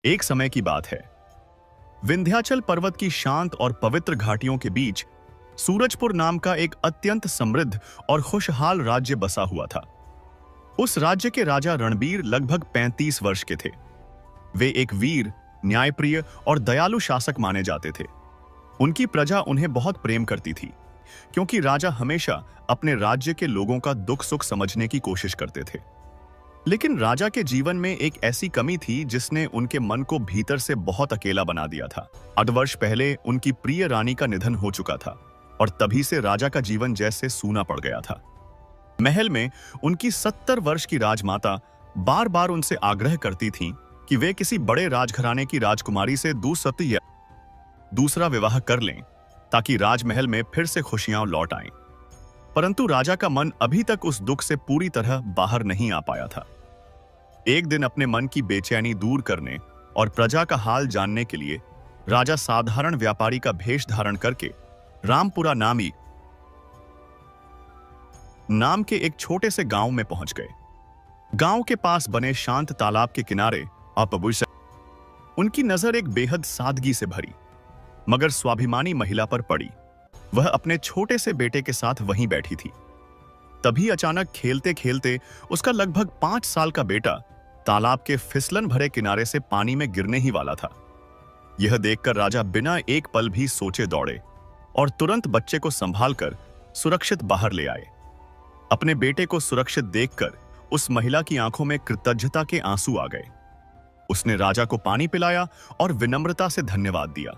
एक समय की बात है। विंध्याचल पर्वत की शांत और पवित्र घाटियों के बीच सूरजपुर नाम का एक अत्यंत समृद्ध और खुशहाल राज्य बसा हुआ था। उस राज्य के राजा रणबीर लगभग 35 वर्ष के थे। वे एक वीर, न्यायप्रिय और दयालु शासक माने जाते थे। उनकी प्रजा उन्हें बहुत प्रेम करती थी, क्योंकि राजा हमेशा अपने राज्य के लोगों का दुख सुख समझने की कोशिश करते थे। लेकिन राजा के जीवन में एक ऐसी कमी थी जिसने उनके मन को भीतर से बहुत अकेला बना दिया था। 8 वर्ष पहले उनकी प्रिय रानी का निधन हो चुका था और तभी से राजा का जीवन जैसे सूना पड़ गया था। महल में उनकी 70 वर्ष की राजमाता बार बार उनसे आग्रह करती थीं कि वे किसी बड़े राजघराने की राजकुमारी से दूसरा विवाह कर लें, ताकि राजमहल में फिर से खुशियां लौट आएं। परंतु राजा का मन अभी तक उस दुख से पूरी तरह बाहर नहीं आ पाया था। एक दिन अपने मन की बेचैनी दूर करने और प्रजा का हाल जानने के लिए राजा साधारण व्यापारी का भेष धारण करके रामपुरा नाम के एक छोटे से गांव में पहुंच गए। गांव के पास बने शांत तालाब के किनारे उनकी नजर एक बेहद सादगी से भरी मगर स्वाभिमानी महिला पर पड़ी। वह अपने छोटे से बेटे के साथ वहीं बैठी थी। तभी अचानक खेलते खेलते उसका लगभग 5 साल का बेटा तालाब के फिसलन भरे किनारे से पानी में गिरने ही वाला था। यह देखकर राजा बिना एक पल भी सोचे दौड़े और तुरंत बच्चे को संभालकर सुरक्षित बाहर ले आए। अपने बेटे को सुरक्षित देखकर उस महिला की आंखों में कृतज्ञता के आंसू आ गए। उसने राजा को पानी पिलाया और विनम्रता से धन्यवाद दिया।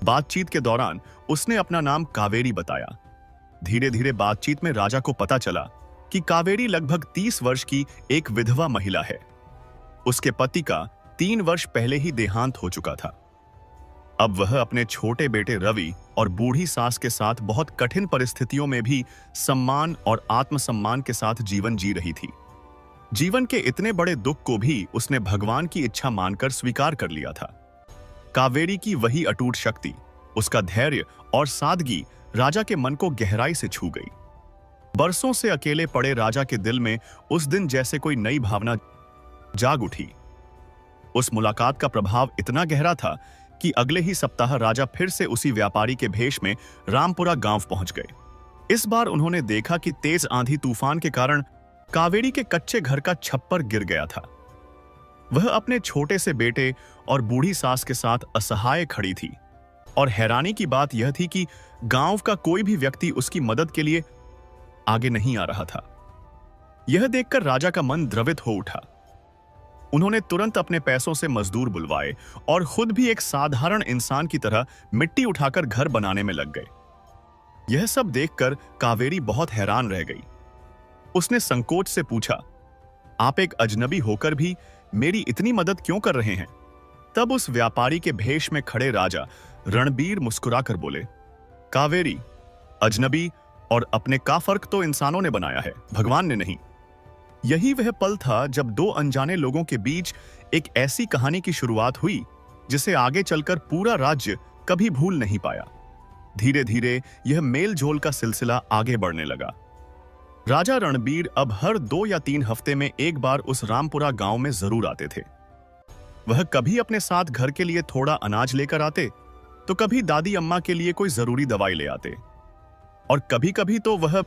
बातचीत के दौरान उसने अपना नाम कावेरी बताया। धीरे धीरे बातचीत में राजा को पता चला कि कावेरी लगभग 30 वर्ष की एक विधवा महिला है। उसके पति का 3 वर्ष पहले ही देहांत हो चुका था। अब वह अपने छोटे बेटे रवि और बूढ़ी सास के साथ बहुत कठिन परिस्थितियों में भी सम्मान और आत्मसम्मान के साथ जीवन जी रही थी। जीवन के इतने बड़े दुख को भी उसने भगवान की इच्छा मानकर स्वीकार कर लिया था। कावेरी की वही अटूट शक्ति, उसका धैर्य और सादगी राजा के मन को गहराई से छू गई। बरसों से अकेले पड़े राजा के दिल में उस दिन जैसे कोई नई भावना जाग उठी। उस मुलाकात का प्रभाव इतना गहरा था कि अगले ही सप्ताह राजा फिर से उसी व्यापारी के भेष में रामपुरा गांव पहुंच गए। इस बार उन्होंने देखा कि तेज आंधी तूफान के कारण कावेरी के कच्चे घर का छप्पर गिर गया था। वह अपने छोटे से बेटे और बूढ़ी सास के साथ असहाय खड़ी थी और हैरानी की बात यह थी कि गांव का कोई भी व्यक्ति उसकी मदद के लिए आगे नहीं आ रहा था। यह देखकर राजा का मन द्रवित हो उठा। उन्होंने तुरंत अपने पैसों से मजदूर बुलवाए और खुद भी एक साधारण इंसान की तरह मिट्टी उठाकर घर बनाने में लग गए। यह सब देखकर कावेरी बहुत हैरान रह गई। उसने संकोच से पूछा, आप एक अजनबी होकर भी मेरी इतनी मदद क्यों कर रहे हैं? तब उस व्यापारी के भेष में खड़े राजा रणबीर मुस्कुराकर बोले, कावेरी, अजनबी और अपने का फर्क तो इंसानों ने बनाया है, भगवान ने नहीं। यही वह पल था जब 2 अनजाने लोगों के बीच एक ऐसी कहानी की शुरुआत हुई जिसे आगे चलकर पूरा राज्य कभी भूल नहीं पाया। धीरे धीरे यह मेल जोल का सिलसिला आगे बढ़ने लगा। राजा रणबीर अब हर 2 या 3 हफ्ते में एक बार उस रामपुरा गांव में जरूर आते थे। वह कभी अपने साथ घर के लिए थोड़ा अनाज लेकर आते, तो कभी दादी अम्मा के लिए कोई जरूरी दवाई ले आते, और कभी कभी तो वह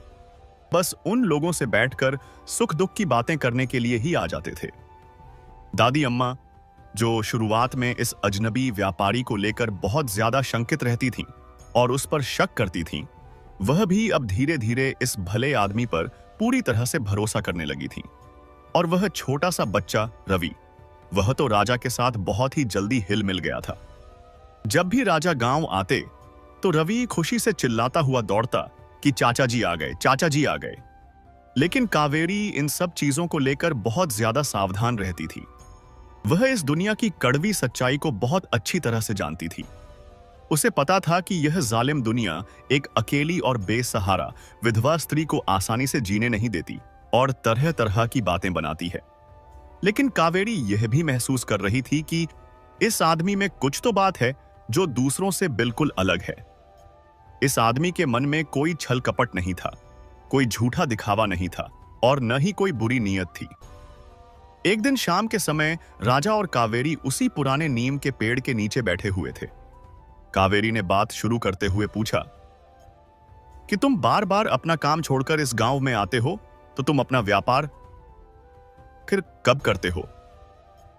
बस उन लोगों से बैठकर सुख दुख की बातें करने के लिए ही आ जाते थे। दादी अम्मा, जो शुरुआत में इस अजनबी व्यापारी को लेकर बहुत ज्यादा शंकित रहती थीं और उस पर शक करती थीं, वह भी अब धीरे धीरे इस भले आदमी पर पूरी तरह से भरोसा करने लगी थीं। और वह छोटा सा बच्चा रवि, वह तो राजा के साथ बहुत ही जल्दी हिल मिल गया था। जब भी राजा गांव आते तो रवि खुशी से चिल्लाता हुआ दौड़ता कि चाचा जी आ गए, चाचा जी आ गए। लेकिन कावेरी इन सब चीजों को लेकर बहुत ज्यादा सावधान रहती थी। वह इस दुनिया की कड़वी सच्चाई को बहुत अच्छी तरह से जानती थी। उसे पता था कि यह जालिम दुनिया एक अकेली और बेसहारा विधवा स्त्री को आसानी से जीने नहीं देती और तरह तरह की बातें बनाती है। लेकिन कावेरी यह भी महसूस कर रही थी कि इस आदमी में कुछ तो बात है जो दूसरों से बिल्कुल अलग है। इस आदमी के मन में कोई छल कपट नहीं था, कोई झूठा दिखावा नहीं था और न ही कोई बुरी नीयत थी। एक दिन शाम के समय राजा और कावेरी उसी पुराने नीम के पेड़ के नीचे बैठे हुए थे। कावेरी ने बात शुरू करते हुए पूछा कि तुम बार बार अपना काम छोड़कर इस गांव में आते हो, तो तुम अपना व्यापार फिर कब करते हो?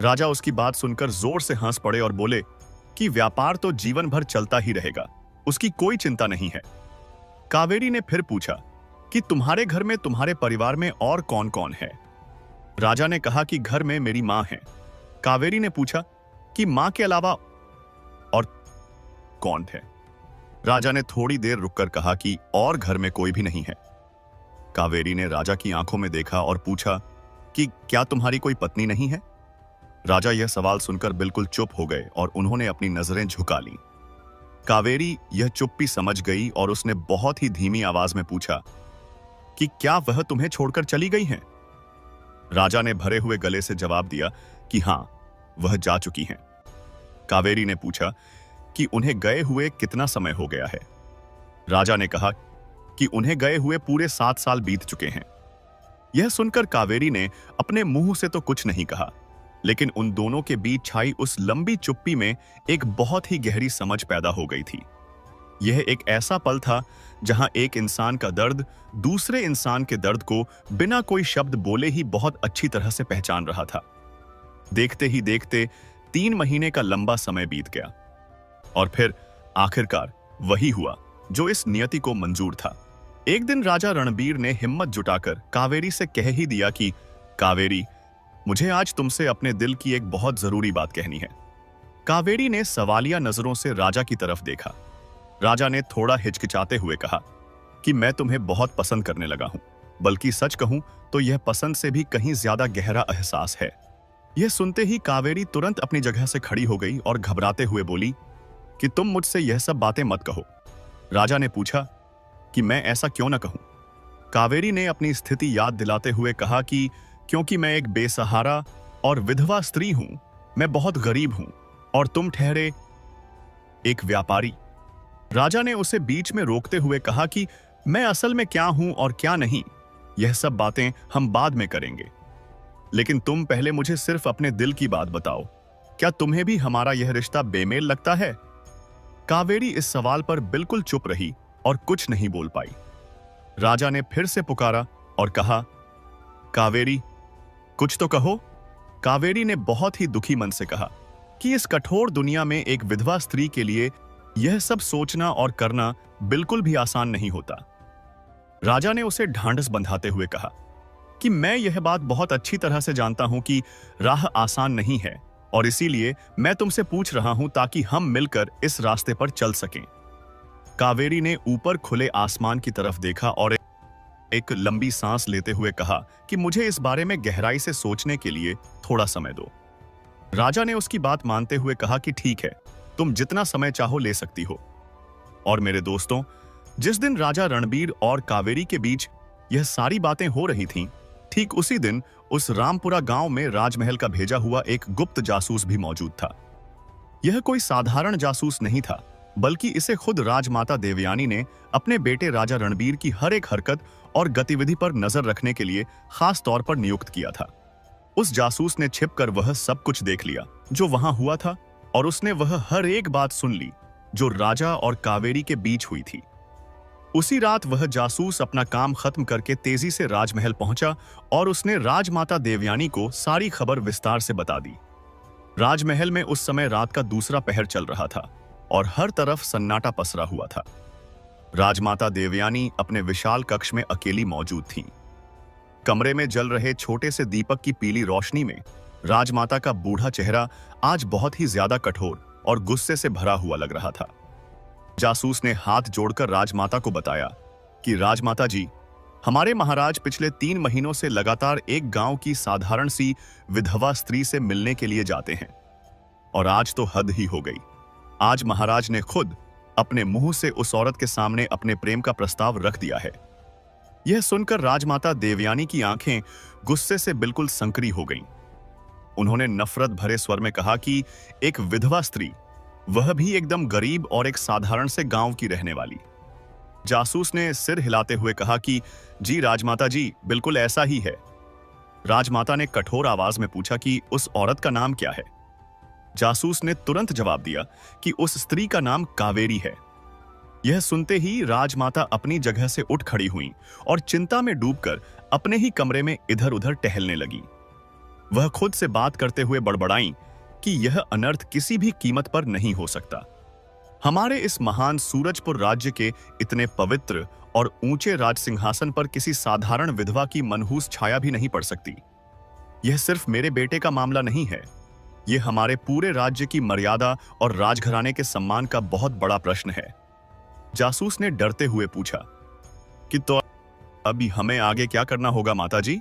राजा उसकी बात सुनकर जोर से हंस पड़े और बोले कि व्यापार तो जीवन भर चलता ही रहेगा, उसकी कोई चिंता नहीं है। कावेरी ने फिर पूछा कि तुम्हारे घर में, तुम्हारे परिवार में और कौन कौन है? राजा ने कहा कि घर में मेरी मां है। कावेरी ने पूछा कि मां के अलावा और कौन है? राजा ने थोड़ी देर रुककर कहा कि और घर में कोई भी नहीं है। कावेरी ने राजा की आंखों में देखा और पूछा कि क्या तुम्हारी कोई पत्नी नहीं है? राजा यह सवाल सुनकर बिल्कुल चुप हो गए और उन्होंने अपनी नजरें झुका लीं। कावेरी यह चुप्पी समझ गई और उसने बहुत ही धीमी आवाज में पूछा कि क्या वह तुम्हें छोड़कर चली गई हैं? राजा ने भरे हुए गले से जवाब दिया कि हां, वह जा चुकी हैं। कावेरी ने पूछा कि उन्हें गए हुए कितना समय हो गया है? राजा ने कहा कि उन्हें गए हुए पूरे 7 साल बीत चुके हैं। यह सुनकर कावेरी ने अपने मुंह से तो कुछ नहीं कहा, लेकिन उन दोनों के बीच छाई उस लंबी चुप्पी में एक बहुत ही गहरी समझ पैदा हो गई थी। यह एक ऐसा पल था जहां एक इंसान का दर्द दूसरे इंसान के दर्द को बिना कोई शब्द बोले ही बहुत अच्छी तरह से पहचान रहा था। देखते ही देखते 3 महीने का लंबा समय बीत गया और फिर आखिरकार वही हुआ जो इस नियति को मंजूर था। एक दिन राजा रणबीर ने हिम्मत जुटाकर कावेरी से कह ही दिया कि कावेरी, मुझे आज तुमसे अपने दिल की एक बहुत जरूरी बात कहनी है। कावेरी ने सवालिया नजरों से राजा की तरफ देखा। राजा ने थोड़ा हिचकिचाते हुए कहा कि मैं तुम्हें बहुत पसंद करने लगा हूं, बल्कि सच कहूं तो यह पसंद से भी कहीं ज्यादा गहरा एहसास है। यह सुनते ही कावेरी तुरंत अपनी जगह से खड़ी हो गई और घबराते हुए बोली कि तुम मुझसे यह सब बातें मत कहो। राजा ने पूछा कि मैं ऐसा क्यों न कहूं? कावेरी ने अपनी स्थिति याद दिलाते हुए कहा कि क्योंकि मैं एक बेसहारा और विधवा स्त्री हूं, मैं बहुत गरीब हूं और तुम ठहरे एक व्यापारी। राजा ने उसे बीच में रोकते हुए कहा कि मैं असल में क्या हूं और क्या नहीं, यह सब बातें हम बाद में करेंगे, लेकिन तुम पहले मुझे सिर्फ अपने दिल की बात बताओ, क्या तुम्हें भी हमारा यह रिश्ता बेमेल लगता है? कावेरी इस सवाल पर बिल्कुल चुप रही और कुछ नहीं बोल पाई। राजा ने फिर से पुकारा और कहा, कावेरी, कुछ तो कहो। कावेरी ने बहुत ही दुखी मन से कहा कि इस कठोर दुनिया में एक विधवा स्त्री के लिए यह सब सोचना और करना बिल्कुल भी आसान नहीं होता। राजा ने उसे ढांढस बंधाते हुए कहा कि मैं यह बात बहुत अच्छी तरह से जानता हूं कि राह आसान नहीं है और इसीलिए मैं तुमसे पूछ रहा हूं ताकि हम मिलकर इस रास्ते पर चल सकें। कावेरी ने ऊपर खुले आसमान की तरफ देखा और एक लंबी सांस लेते हुए कहा कि मुझे इस बारे में गहराई से सोचने के लिए थोड़ा समय दो। राजा ने उसकी बात मानते हुए कहा कि ठीक है, तुम जितना समय चाहो ले सकती हो। और मेरे दोस्तों, जिस दिन राजा रणबीर और कावेरी के बीच यह सारी बातें हो रही थीं, ठीक उसी दिन उस रामपुरा गांव में राजमहल का भेजा हुआ एक गुप्त जासूस भी मौजूद था। यह कोई साधारण जासूस नहीं था, बल्कि इसे खुद राजमाता देवयानी ने अपने बेटे राजा रणबीर की हर एक हरकत और गतिविधि पर नजर रखने के लिए खास तौर पर नियुक्त किया था। उस जासूस ने छिपकर वह सब कुछ देख लिया जो वहां हुआ था और उसने वह हर एक बात सुन ली जो राजा और कावेरी के बीच हुई थी। उसी रात वह जासूस अपना काम खत्म करके तेजी से राजमहल पहुंचा और उसने राजमाता देवयानी को सारी खबर विस्तार से बता दी। राजमहल में उस समय रात का दूसरा पहर चल रहा था और हर तरफ सन्नाटा पसरा हुआ था। राजमाता देवयानी अपने विशाल कक्ष में अकेली मौजूद थीं। कमरे में जल रहे छोटे से दीपक की पीली रोशनी में राजमाता का बूढ़ा चेहरा आज बहुत ही ज्यादा कठोर और गुस्से से भरा हुआ लग रहा था। जासूस ने हाथ जोड़कर राजमाता को बताया कि राजमाता जी, हमारे महाराज पिछले 3 महीनों से लगातार एक गांव की साधारण सी विधवा स्त्री से मिलने के लिए जाते हैं और आज तो हद ही हो गई। आज महाराज ने खुद अपने मुंह से उस औरत के सामने अपने प्रेम का प्रस्ताव रख दिया है। यह सुनकर राजमाता देवयानी की आंखें गुस्से से बिल्कुल संकरी हो गईं। उन्होंने नफरत भरे स्वर में कहा कि एक विधवा स्त्री, वह भी एकदम गरीब और एक साधारण से गांव की रहने वाली। जासूस ने सिर हिलाते हुए कहा कि जी राजमाता जी, बिल्कुल ऐसा ही है। राजमाता ने कठोर आवाज में पूछा कि उस औरत का नाम क्या है। जासूस ने तुरंत जवाब दिया कि उस स्त्री का नाम कावेरी है। यह सुनते ही राजमाता अपनी जगह से उठ खड़ी हुई और चिंता में डूबकर अपने ही कमरे में इधर उधर टहलने लगी। वह खुद से बात करते हुए बड़बड़ाई कि यह अनर्थ किसी भी कीमत पर नहीं हो सकता। हमारे इस महान सूरजपुर राज्य के इतने पवित्र और ऊंचे राज सिंहासन पर किसी साधारण विधवा की मनहूस छाया भी नहीं पड़ सकती। यह सिर्फ मेरे बेटे का मामला नहीं है, यह हमारे पूरे राज्य की मर्यादा और राजघराने के सम्मान का बहुत बड़ा प्रश्न है। जासूस ने डरते हुए पूछा कि तो अभी हमें आगे क्या करना होगा माताजी?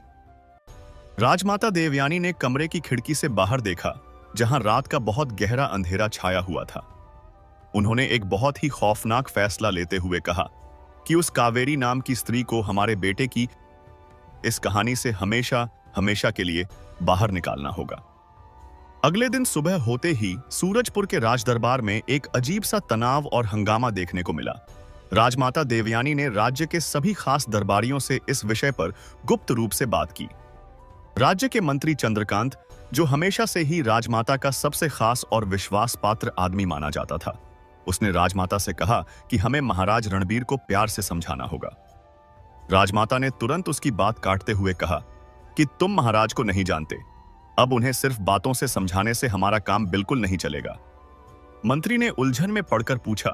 राजमाता देवयानी ने कमरे की खिड़की से बाहर देखा, जहां रात का बहुत गहरा अंधेरा छाया हुआ था। उन्होंने एक बहुत ही खौफनाक फैसला लेते हुए कहा कि उस कावेरी नाम की स्त्री को हमारे बेटे की इस कहानी से हमेशा हमेशा के लिए बाहर निकालना होगा। अगले दिन सुबह होते ही सूरजपुर के राजदरबार में एक अजीब सा तनाव और हंगामा देखने को मिला। राजमाता देवयानी ने राज्य के सभी खास दरबारियों से इस विषय पर गुप्त रूप से बात की। राज्य के मंत्री चंद्रकांत, जो हमेशा से ही राजमाता का सबसे खास और विश्वास पात्र आदमी माना जाता था, उसने राजमाता से कहा कि हमें महाराज रणबीर को प्यार से समझाना होगा। राजमाता ने तुरंत उसकी बात काटते हुए कहा कि तुम महाराज को नहीं जानते, अब उन्हें सिर्फ बातों से समझाने से हमारा काम बिल्कुल नहीं चलेगा। मंत्री ने उलझन में पड़कर पूछा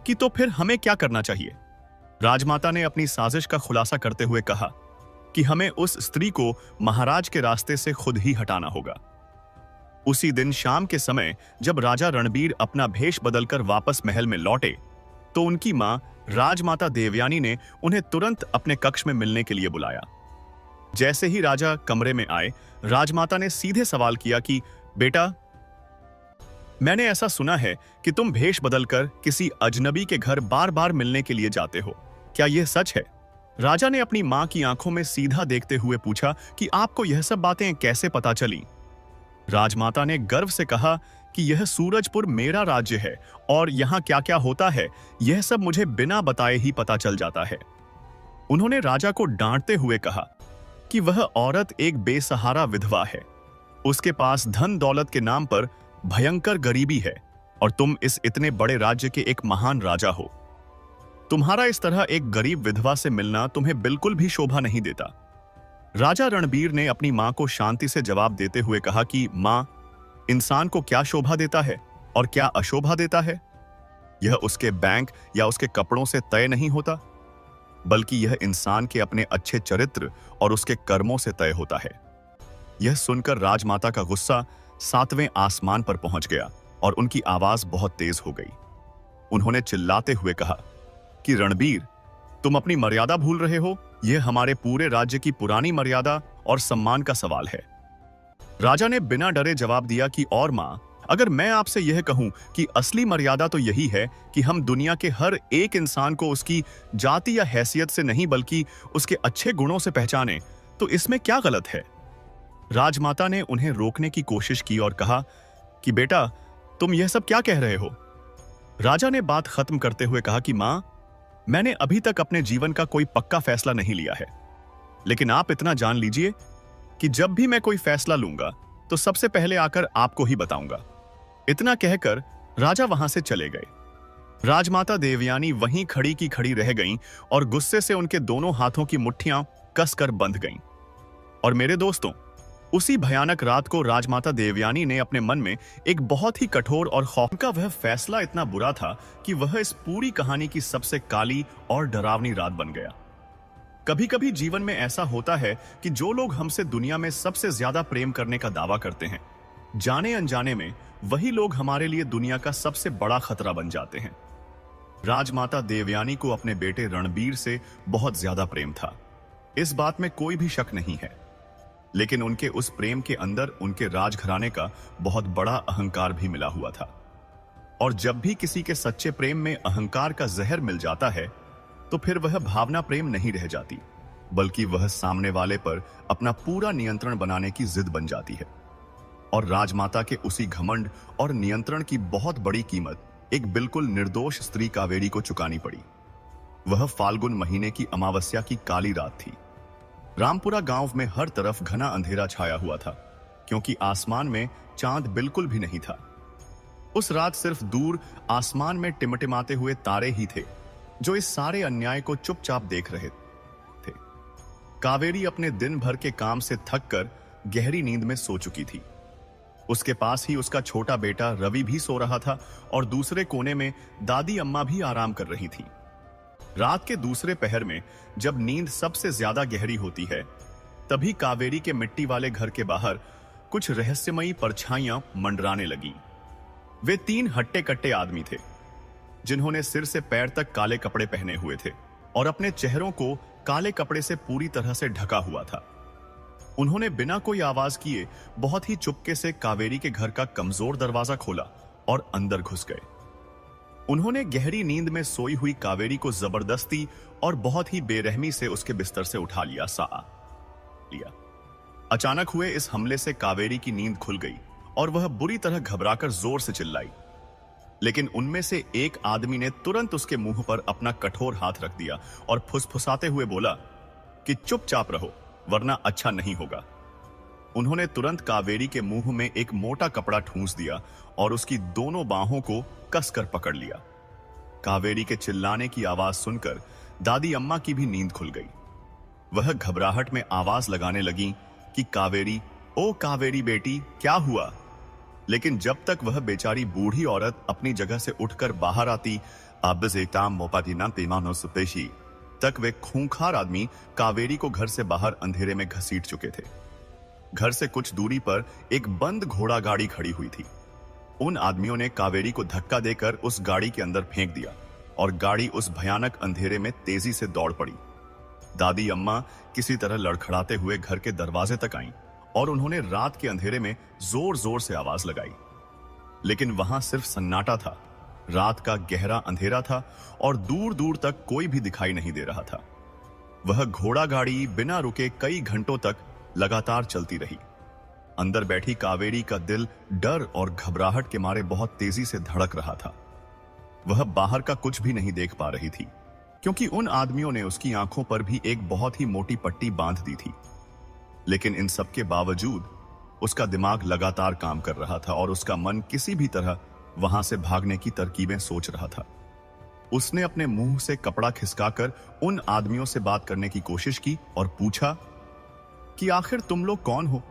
कि तो फिर हमें क्या करना चाहिए? राजमाता ने अपनी साजिश का खुलासा करते हुए कहा कि हमें उस स्त्री को महाराज के रास्ते से खुद ही हटाना होगा। उसी दिन शाम के समय जब राजा रणबीर अपना भेष बदलकर वापस महल में लौटे, तो उनकी मां राजमाता देवयानी ने उन्हें तुरंत अपने कक्ष में मिलने के लिए बुलाया। जैसे ही राजा कमरे में आए, राजमाता ने सीधे सवाल किया कि बेटा, मैंने ऐसा सुना है कि तुम भेष बदलकर किसी अजनबी के घर बार बार मिलने के लिए जाते हो, क्या यह सच है? राजा ने अपनी मां की आंखों में सीधा देखते हुए पूछा कि आपको यह सब बातें कैसे पता चली? राजमाता ने गर्व से कहा कि यह सूरजपुर मेरा राज्य है और यहां क्या क्या होता है यह सब मुझे बिना बताए ही पता चल जाता है। उन्होंने राजा को डांटते हुए कहा कि वह औरत एक बेसहारा विधवा है, उसके पास धन दौलत के नाम पर भयंकर गरीबी है और तुम इस इतने बड़े राज्य के एक महान राजा हो। तुम्हारा इस तरह एक गरीब विधवा से मिलना तुम्हें बिल्कुल भी शोभा नहीं देता। राजा रणबीर ने अपनी मां को शांति से जवाब देते हुए कहा कि मां, इंसान को क्या शोभा देता है और क्या अशोभा देता है, यह उसके बैंक या उसके कपड़ों से तय नहीं होता, बल्कि यह इंसान के अपने अच्छे चरित्र और उसके कर्मों से तय होता है। यह सुनकर राजमाता का गुस्सा 7वें आसमान पर पहुंच गया और उनकी आवाज बहुत तेज हो गई। उन्होंने चिल्लाते हुए कहा कि रणबीर, तुम अपनी मर्यादा भूल रहे हो। यह हमारे पूरे राज्य की पुरानी मर्यादा और सम्मान का सवाल है। राजा ने बिना डरे जवाब दिया कि और मां, अगर मैं आपसे यह कहूं कि असली मर्यादा तो यही है कि हम दुनिया के हर एक इंसान को उसकी जाति या हैसियत से नहीं बल्कि उसके अच्छे गुणों से पहचाने, तो इसमें क्या गलत है? राजमाता ने उन्हें रोकने की कोशिश की और कहा कि बेटा, तुम यह सब क्या कह रहे हो? राजा ने बात खत्म करते हुए कहा कि मां, मैंने अभी तक अपने जीवन का कोई पक्का फैसला नहीं लिया है, लेकिन आप इतना जान लीजिए कि जब भी मैं कोई फैसला लूंगा तो सबसे पहले आकर आपको ही बताऊंगा। इतना कहकर राजा वहां से चले गए। राजमाता देवयानी वहीं खड़ी की खड़ी रह गईं और गुस्से से उनके दोनों हाथों की मुट्ठियां कसकर बंध गईं। और मेरे दोस्तों, उसी भयानक रात को राजमाता देवयानी ने अपने मन में एक बहुत ही कठोर और खौफ का वह फैसला इतना बुरा था कि वह इस पूरी कहानी की सबसे काली और डरावनी रात बन गया। कभी कभी जीवन में ऐसा होता है कि जो लोग हमसे दुनिया में सबसे ज्यादा प्रेम करने का दावा करते हैं, जाने अनजाने में वही लोग हमारे लिए दुनिया का सबसे बड़ा खतरा बन जाते हैं। राजमाता देवयानी को अपने बेटे रणबीर से बहुत ज्यादा प्रेम था, इस बात में कोई भी शक नहीं है। लेकिन उनके उस प्रेम के अंदर उनके राजघराने का बहुत बड़ा अहंकार भी मिला हुआ था। और जब भी किसी के सच्चे प्रेम में अहंकार का जहर मिल जाता है, तो फिर वह भावना प्रेम नहीं रह जाती, बल्कि वह सामने वाले पर अपना पूरा नियंत्रण बनाने की जिद बन जाती है। और राजमाता के उसी घमंड और नियंत्रण की बहुत बड़ी कीमत एक बिल्कुल निर्दोष स्त्री कावेरी को चुकानी पड़ी। वह फाल्गुन महीने की अमावस्या की काली रात थी। रामपुरा गांव में हर तरफ घना अंधेरा छाया हुआ था, क्योंकि आसमान में चांद बिल्कुल भी नहीं था। उस रात सिर्फ दूर आसमान में टिमटिमाते हुए तारे ही थे, जो इस सारे अन्याय को चुपचाप देख रहे थे। कावेरी अपने दिन भर के काम से थक कर गहरी नींद में सो चुकी थी। उसके पास ही उसका छोटा बेटा रवि भी सो रहा था और दूसरे कोने में दादी अम्मा भी आराम कर रही थी। रात के दूसरे पहर में जब नींद सबसे ज्यादा गहरी होती है, तभी कावेरी के मिट्टी वाले घर के बाहर कुछ रहस्यमयी परछाइयां मंडराने लगी। वे 3 हट्टे कट्टे आदमी थे, जिन्होंने सिर से पैर तक काले कपड़े पहने हुए थे और अपने चेहरों को काले कपड़े से पूरी तरह से ढका हुआ था। उन्होंने बिना कोई आवाज किए बहुत ही चुपके से कावेरी के घर का कमजोर दरवाजा खोला और अंदर घुस गए। उन्होंने गहरी नींद में सोई हुई कावेरी को जबरदस्ती और बहुत ही बेरहमी से उसके बिस्तर से उठा लिया। अचानक हुए इस हमले से कावेरी की नींद खुल गई और वह बुरी तरह घबराकर जोर से चिल्लाई। लेकिन उनमें से एक आदमी ने तुरंत उसके मुंह पर अपना कठोर हाथ रख दिया और फुसफुसाते हुए बोला कि चुपचाप रहो, वरना अच्छा नहीं होगा। उन्होंने तुरंत कावेरी के मुंह में एक मोटा कपड़ा ठूंस दिया और उसकी दोनों बाहों को कसकर पकड़ लिया। कावेरी के चिल्लाने की आवाज सुनकर दादी अम्मा की भी नींद खुल गई। वह घबराहट में आवाज लगाने लगी कि कावेरी, ओ कावेरी बेटी, क्या हुआ? लेकिन जब तक वह बेचारी बूढ़ी औरत अपनी जगह से उठकर बाहर आती, तक वे खूंखार आदमी कावेरी को घर से बाहर अंधेरे में घसीट चुके थे। घर से कुछ दूरी पर एक बंद घोड़ा गाड़ी खड़ी हुई थी। उन आदमियों ने कावेरी को धक्का देकर उस गाड़ी के अंदर फेंक दिया और गाड़ी उस भयानक अंधेरे में तेजी से दौड़ पड़ी। दादी अम्मा किसी तरह लड़खड़ाते हुए घर के दरवाजे तक आईं और उन्होंने रात के अंधेरे में जोर जोर से आवाज लगाई। लेकिन वहां सिर्फ सन्नाटा था। रात का गहरा अंधेरा था और दूर दूर तक कोई भी दिखाई नहीं दे रहा था। वह घोड़ा गाड़ी बिना रुके कई घंटों तक लगातार चलती रही। अंदर बैठी कावेरी का दिल डर और घबराहट के मारे बहुत तेजी से धड़क रहा था। वह बाहर का कुछ भी नहीं देख पा रही थी, क्योंकि उन आदमियों ने उसकी आंखों पर भी एक बहुत ही मोटी पट्टी बांध दी थी। लेकिन इन सब के बावजूद उसका दिमाग लगातार काम कर रहा था और उसका मन किसी भी तरह वहां से भागने की तरकीबें सोच रहा था। उसने अपने मुंह से कपड़ा खिसकाकर उन आदमियों से बात करने की कोशिश की और पूछा कि आखिर तुम लोग कौन हो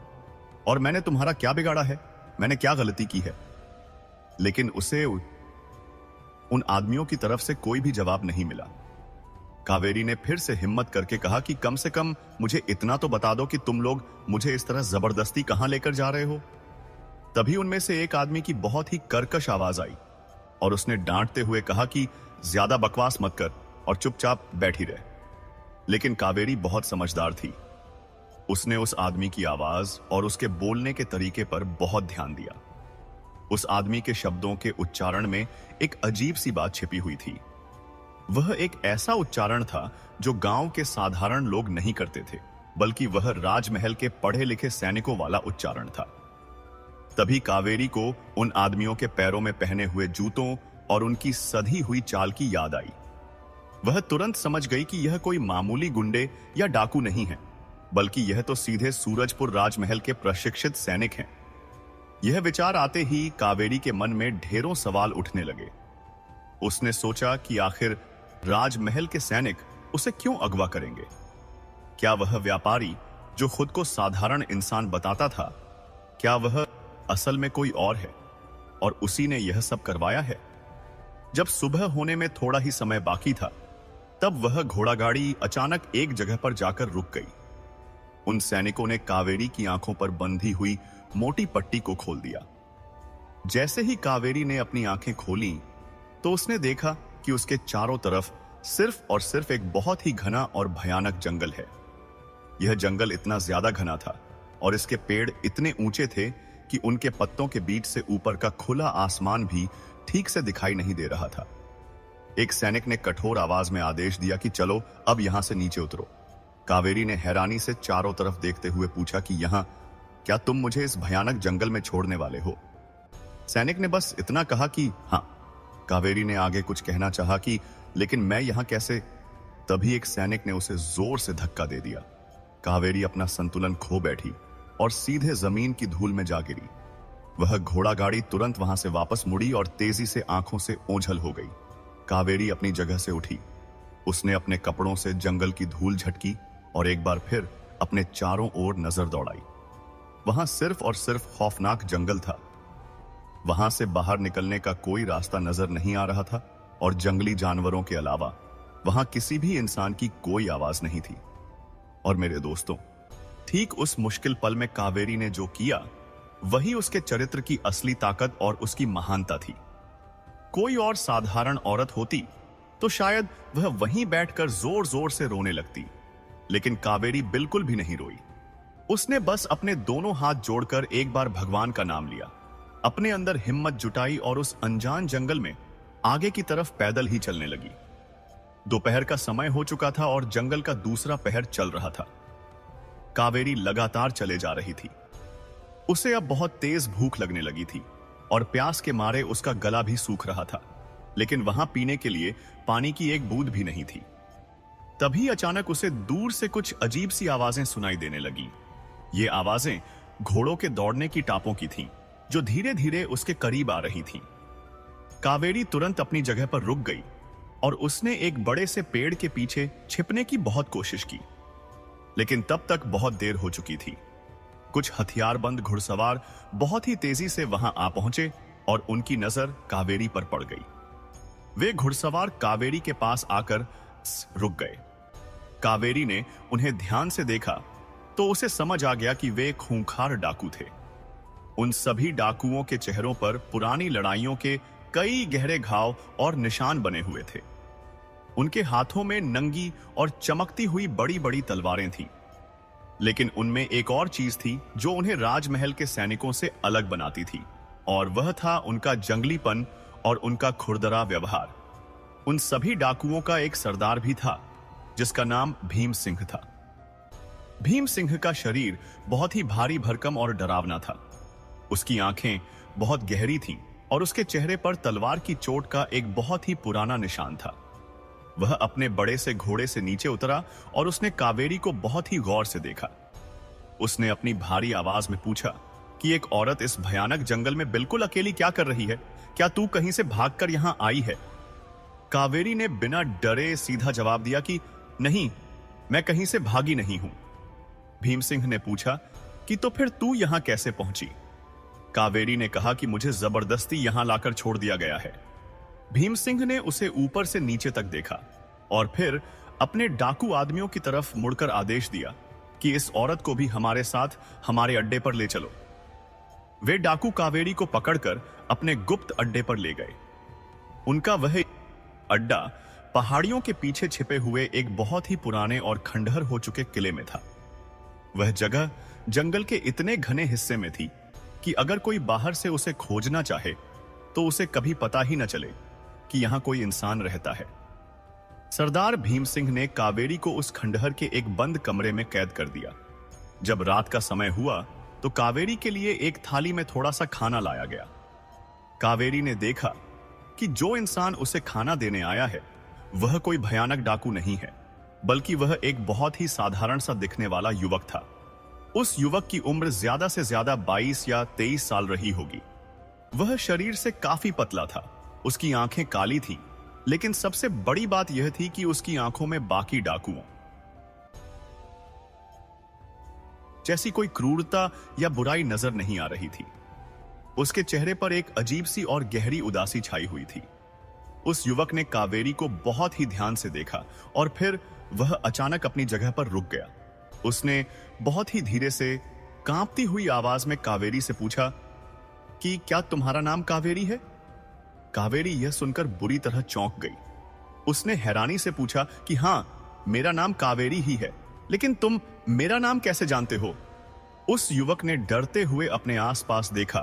और मैंने तुम्हारा क्या बिगाड़ा है? मैंने क्या गलती की है? लेकिन उसे उन आदमियों की तरफ से कोई भी जवाब नहीं मिला। कावेरी ने फिर से हिम्मत करके कहा कि कम से कम मुझे इतना तो बता दो कि तुम लोग मुझे इस तरह जबरदस्ती कहां लेकर जा रहे हो। तभी उनमें से एक आदमी की बहुत ही कर्कश आवाज आई और उसने डांटते हुए कहा कि ज्यादा बकवास मत कर और चुपचाप बैठी रह। लेकिन कावेरी बहुत समझदार थी। उसने उस आदमी की आवाज और उसके बोलने के तरीके पर बहुत ध्यान दिया। उस आदमी के शब्दों के उच्चारण में एक अजीब सी बात छिपी हुई थी। वह एक ऐसा उच्चारण था जो गांव के साधारण लोग नहीं करते थे, बल्कि वह राजमहल के पढ़े लिखे सैनिकों वाला उच्चारण था। तभी कावेरी को उन आदमियों के पैरों में पहने हुए जूतों और उनकी सधी हुई चाल की याद आई। वह तुरंत समझ गई कि यह कोई मामूली गुंडे या डाकू नहीं है, बल्कि यह तो सीधे सूरजपुर राजमहल के प्रशिक्षित सैनिक हैं। यह विचार आते ही कावेरी के मन में ढेरों सवाल उठने लगे। उसने सोचा कि आखिर राजमहल के सैनिक उसे क्यों अगवा करेंगे? क्या वह व्यापारी जो खुद को साधारण इंसान बताता था, क्या वह असल में कोई और है और उसी ने यह सब करवाया है? जब सुबह होने में थोड़ा ही समय बाकी था, तब वह घोड़ा गाड़ी अचानक एक जगह पर जाकर रुक गई। उन सैनिकों ने कावेरी की आंखों पर बंधी हुई मोटी पट्टी को खोल दिया। जैसे ही कावेरी ने अपनी आंखें खोली, तो उसने देखा कि उसके चारों तरफ सिर्फ और सिर्फ एक बहुत ही घना और भयानक जंगल है। यह जंगल इतना ज्यादा घना था और इसके पेड़ इतने ऊंचे थे कि उनके पत्तों के बीच से ऊपर का खुला आसमान भी ठीक से दिखाई नहीं दे रहा था। एक सैनिक ने कठोर आवाज में आदेश दिया कि चलो अब यहां से नीचे उतरो। कावेरी ने हैरानी से चारों तरफ देखते हुए पूछा कि यहां क्या तुम मुझे इस भयानक जंगल में छोड़ने वाले हो? सैनिक ने बस इतना कहा कि हाँ। कावेरी ने आगे कुछ कहना चाहा कि लेकिन मैं यहां कैसे? तभी एक सैनिक ने उसे जोर से धक्का दे दिया कावेरी अपना संतुलन खो बैठी और सीधे जमीन की धूल में जा गिरी। वह घोड़ा गाड़ी तुरंत वहां से वापस मुड़ी और तेजी से आंखों से ओझल हो गई। कावेरी अपनी जगह से उठी। उसने अपने कपड़ों से जंगल की धूल झटकी और एक बार फिर अपने चारों ओर नजर दौड़ाई। वहां सिर्फ और सिर्फ खौफनाक जंगल था। वहां से बाहर निकलने का कोई रास्ता नजर नहीं आ रहा था और जंगली जानवरों के अलावा वहां किसी भी इंसान की कोई आवाज नहीं थी। और मेरे दोस्तों, ठीक उस मुश्किल पल में कावेरी ने जो किया वही उसके चरित्र की असली ताकत और उसकी महानता थी। कोई और साधारण औरत होती तो शायद वह वहीं बैठकर जोर जोर से रोने लगती, लेकिन कावेरी बिल्कुल भी नहीं रोई। उसने बस अपने दोनों हाथ जोड़कर एक बार भगवान का नाम लिया, अपने अंदर हिम्मत जुटाई और उस अनजान जंगल में आगे की तरफ पैदल ही चलने लगी। दोपहर का समय हो चुका था और जंगल का दूसरा पहर चल रहा था। कावेरी लगातार चले जा रही थी। उसे अब बहुत तेज भूख लगने लगी थी और प्यास के मारे उसका गला भी सूख रहा था, लेकिन वहां पीने के लिए पानी की एक बूंद भी नहीं थी। तभी अचानक उसे दूर से कुछ अजीब सी आवाजें सुनाई देने लगी। ये आवाजें घोड़ों के दौड़ने की टापों की थीं, जो धीरे धीरे उसके करीब आ रही थीं। कावेरी तुरंत अपनी जगह पर रुक गई और उसने एक बड़े से पेड़ के पीछे छिपने की बहुत कोशिश की, लेकिन तब तक बहुत देर हो चुकी थी। कुछ हथियारबंद घुड़सवार बहुत ही तेजी से वहां आ पहुंचे और उनकी नजर कावेरी पर पड़ गई। वे घुड़सवार कावेरी के पास आकर रुक गए। कावेरी ने उन्हें ध्यान से देखा तो उसे समझ आ गया कि वे खूंखार डाकू थे। उन सभी डाकुओं के चेहरों पर पुरानी लड़ाइयों के कई गहरे घाव और निशान बने हुए थे। उनके हाथों में नंगी और चमकती हुई बड़ी बड़ी तलवारें थीं, लेकिन उनमें एक और चीज थी जो उन्हें राजमहल के सैनिकों से अलग बनाती थी, और वह था उनका जंगलीपन और उनका खुरदरा व्यवहार। उन सभी डाकुओं का एक सरदार भी था जिसका नाम भीम सिंह था। भीम सिंह का शरीर बहुत ही भारी भरकम और डरावना था। उसकी आंखें बहुत गहरी थीं और उसके चेहरे पर तलवार की चोट का एक बहुत ही पुराना निशान था। वह अपने बड़े से घोड़े से नीचे उतरा और उसने कावेरी को बहुत ही गौर से देखा। उसने अपनी भारी आवाज में पूछा कि एक औरत इस भयानक जंगल में बिल्कुल अकेली क्या कर रही है? क्या तू कहीं से भागकर यहां आई है? कावेरी ने बिना डरे सीधा जवाब दिया कि नहीं, मैं कहीं से भागी नहीं हूं। भीम सिंह ने पूछा कि तो फिर तू यहां कैसे पहुंची? कावेरी ने कहा कि मुझे जबरदस्ती यहां लाकर छोड़ दिया गया है। भीम सिंह ने उसे ऊपर से नीचे तक देखा और फिर अपने डाकू आदमियों की तरफ मुड़कर आदेश दिया कि इस औरत को भी हमारे साथ हमारे अड्डे पर ले चलो। वे डाकू कावेरी को पकड़कर अपने गुप्त अड्डे पर ले गए। उनका वह अड्डा पहाड़ियों के पीछे छिपे हुए एक बहुत ही पुराने और खंडहर हो चुके किले में था। वह जगह जंगल के इतने घने हिस्से में थी कि अगर कोई बाहर से उसे खोजना चाहे तो उसे कभी पता ही न चले कि यहां कोई इंसान रहता है। सरदार भीम सिंह ने कावेरी को उस खंडहर के एक बंद कमरे में कैद कर दिया। जब रात का समय हुआ तो कावेरी के लिए एक थाली में थोड़ा सा खाना लाया गया। कावेरी ने देखा कि जो इंसान उसे खाना देने आया है वह कोई भयानक डाकू नहीं है, बल्कि वह एक बहुत ही साधारण सा दिखने वाला युवक था। उस युवक की उम्र ज्यादा से ज्यादा 22 या 23 साल रही होगी। वह शरीर से काफी पतला था। उसकी आंखें काली थीं, लेकिन सबसे बड़ी बात यह थी कि उसकी आंखों में बाकी डाकुओं जैसी कोई क्रूरता या बुराई नजर नहीं आ रही थी। उसके चेहरे पर एक अजीब सी और गहरी उदासी छाई हुई थी। उस युवक ने कावेरी को बहुत ही ध्यान से देखा और फिर वह अचानक अपनी जगह पर रुक गया। उसने बहुत ही धीरे से कांपती हुई आवाज में कावेरी से पूछा कि क्या तुम्हारा नाम कावेरी है? कावेरी यह सुनकर बुरी तरह चौंक गई। उसने हैरानी से पूछा कि हां, मेरा नाम कावेरी ही है, लेकिन तुम मेरा नाम कैसे जानते हो? उस युवक ने डरते हुए अपने आसपास देखा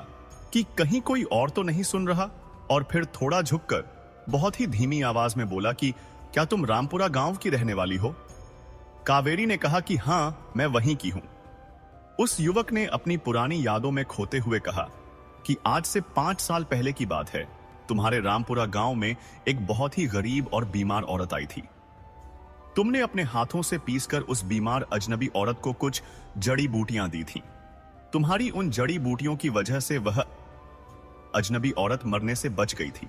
कि कहीं कोई और तो नहीं सुन रहा, और फिर थोड़ा झुककर बहुत ही धीमी आवाज में बोला कि क्या तुम रामपुरा गांव की रहने वाली हो? कावेरी ने कहा कि हां, मैं वहीं की हूं। उस युवक ने अपनी पुरानी यादों में खोते हुए कहा कि आज से 5 साल पहले की बात है। तुम्हारे रामपुरा गांव में एक बहुत ही गरीब और बीमार औरत आई थी। तुमने अपने हाथों से पीसकर उस बीमार अजनबी औरत को कुछ जड़ी बूटियां दी थीं। तुम्हारी उन जड़ी बूटियों की वजह से वह अजनबी औरत मरने से बच गई थी,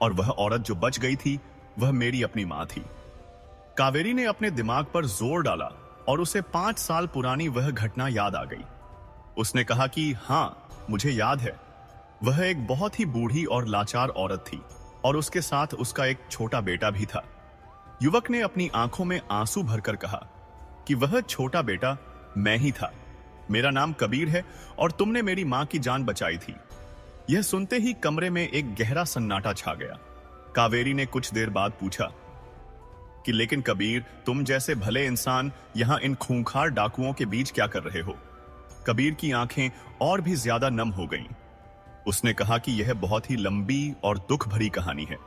और वह औरत जो बच गई थी वह मेरी अपनी मां थी। कावेरी ने अपने दिमाग पर जोर डाला और उसे 5 साल पुरानी वह घटना याद आ गई। उसने कहा कि हां, मुझे याद है। वह एक बहुत ही बूढ़ी और लाचार औरत थी और उसके साथ उसका एक छोटा बेटा भी था। युवक ने अपनी आंखों में आंसू भरकर कहा कि वह छोटा बेटा मैं ही था। मेरा नाम कबीर है और तुमने मेरी मां की जान बचाई थी। यह सुनते ही कमरे में एक गहरा सन्नाटा छा गया। कावेरी ने कुछ देर बाद पूछा कि लेकिन कबीर, तुम जैसे भले इंसान यहां इन खूंखार डाकुओं के बीच क्या कर रहे हो? कबीर की आंखें और भी ज्यादा नम हो गईं। उसने कहा कि यह बहुत ही लंबी और दुख भरी कहानी है,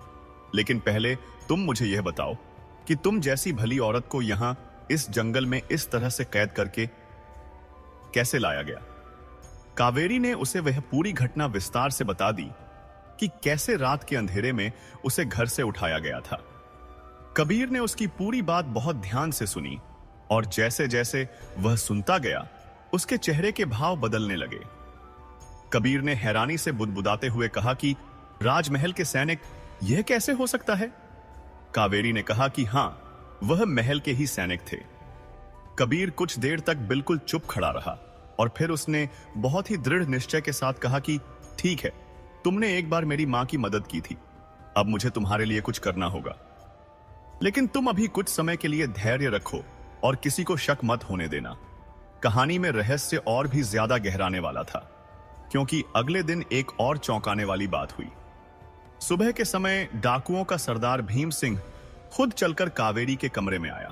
लेकिन पहले तुम मुझे यह बताओ कि तुम जैसी भली औरत को यहां इस जंगल में इस तरह से कैद करके कैसे लाया गया? कावेरी ने उसे वह पूरी घटना विस्तार से बता दी कि कैसे रात के अंधेरे में उसे घर से उठाया गया था। कबीर ने उसकी पूरी बात बहुत ध्यान से सुनी और जैसे जैसे वह सुनता गया उसके चेहरे के भाव बदलने लगे। कबीर ने हैरानी से बुदबुदाते हुए कहा कि राजमहल के सैनिक, यह कैसे हो सकता है? कावेरी ने कहा कि हां, वह महल के ही सैनिक थे। कबीर कुछ देर तक बिल्कुल चुप खड़ा रहा और फिर उसने बहुत ही दृढ़ निश्चय के साथ कहा कि ठीक है, तुमने एक बार मेरी मां की मदद की थी, अब मुझे तुम्हारे लिए कुछ करना होगा। लेकिन तुम अभी कुछ समय के लिए धैर्य रखो और किसी को शक मत होने देना। कहानी में रहस्य और भी ज्यादा गहराने वाला था, क्योंकि अगले दिन एक और चौंकाने वाली बात हुई। सुबह के समय डाकुओं का सरदार भीम सिंह खुद चलकर कावेरी के कमरे में आया।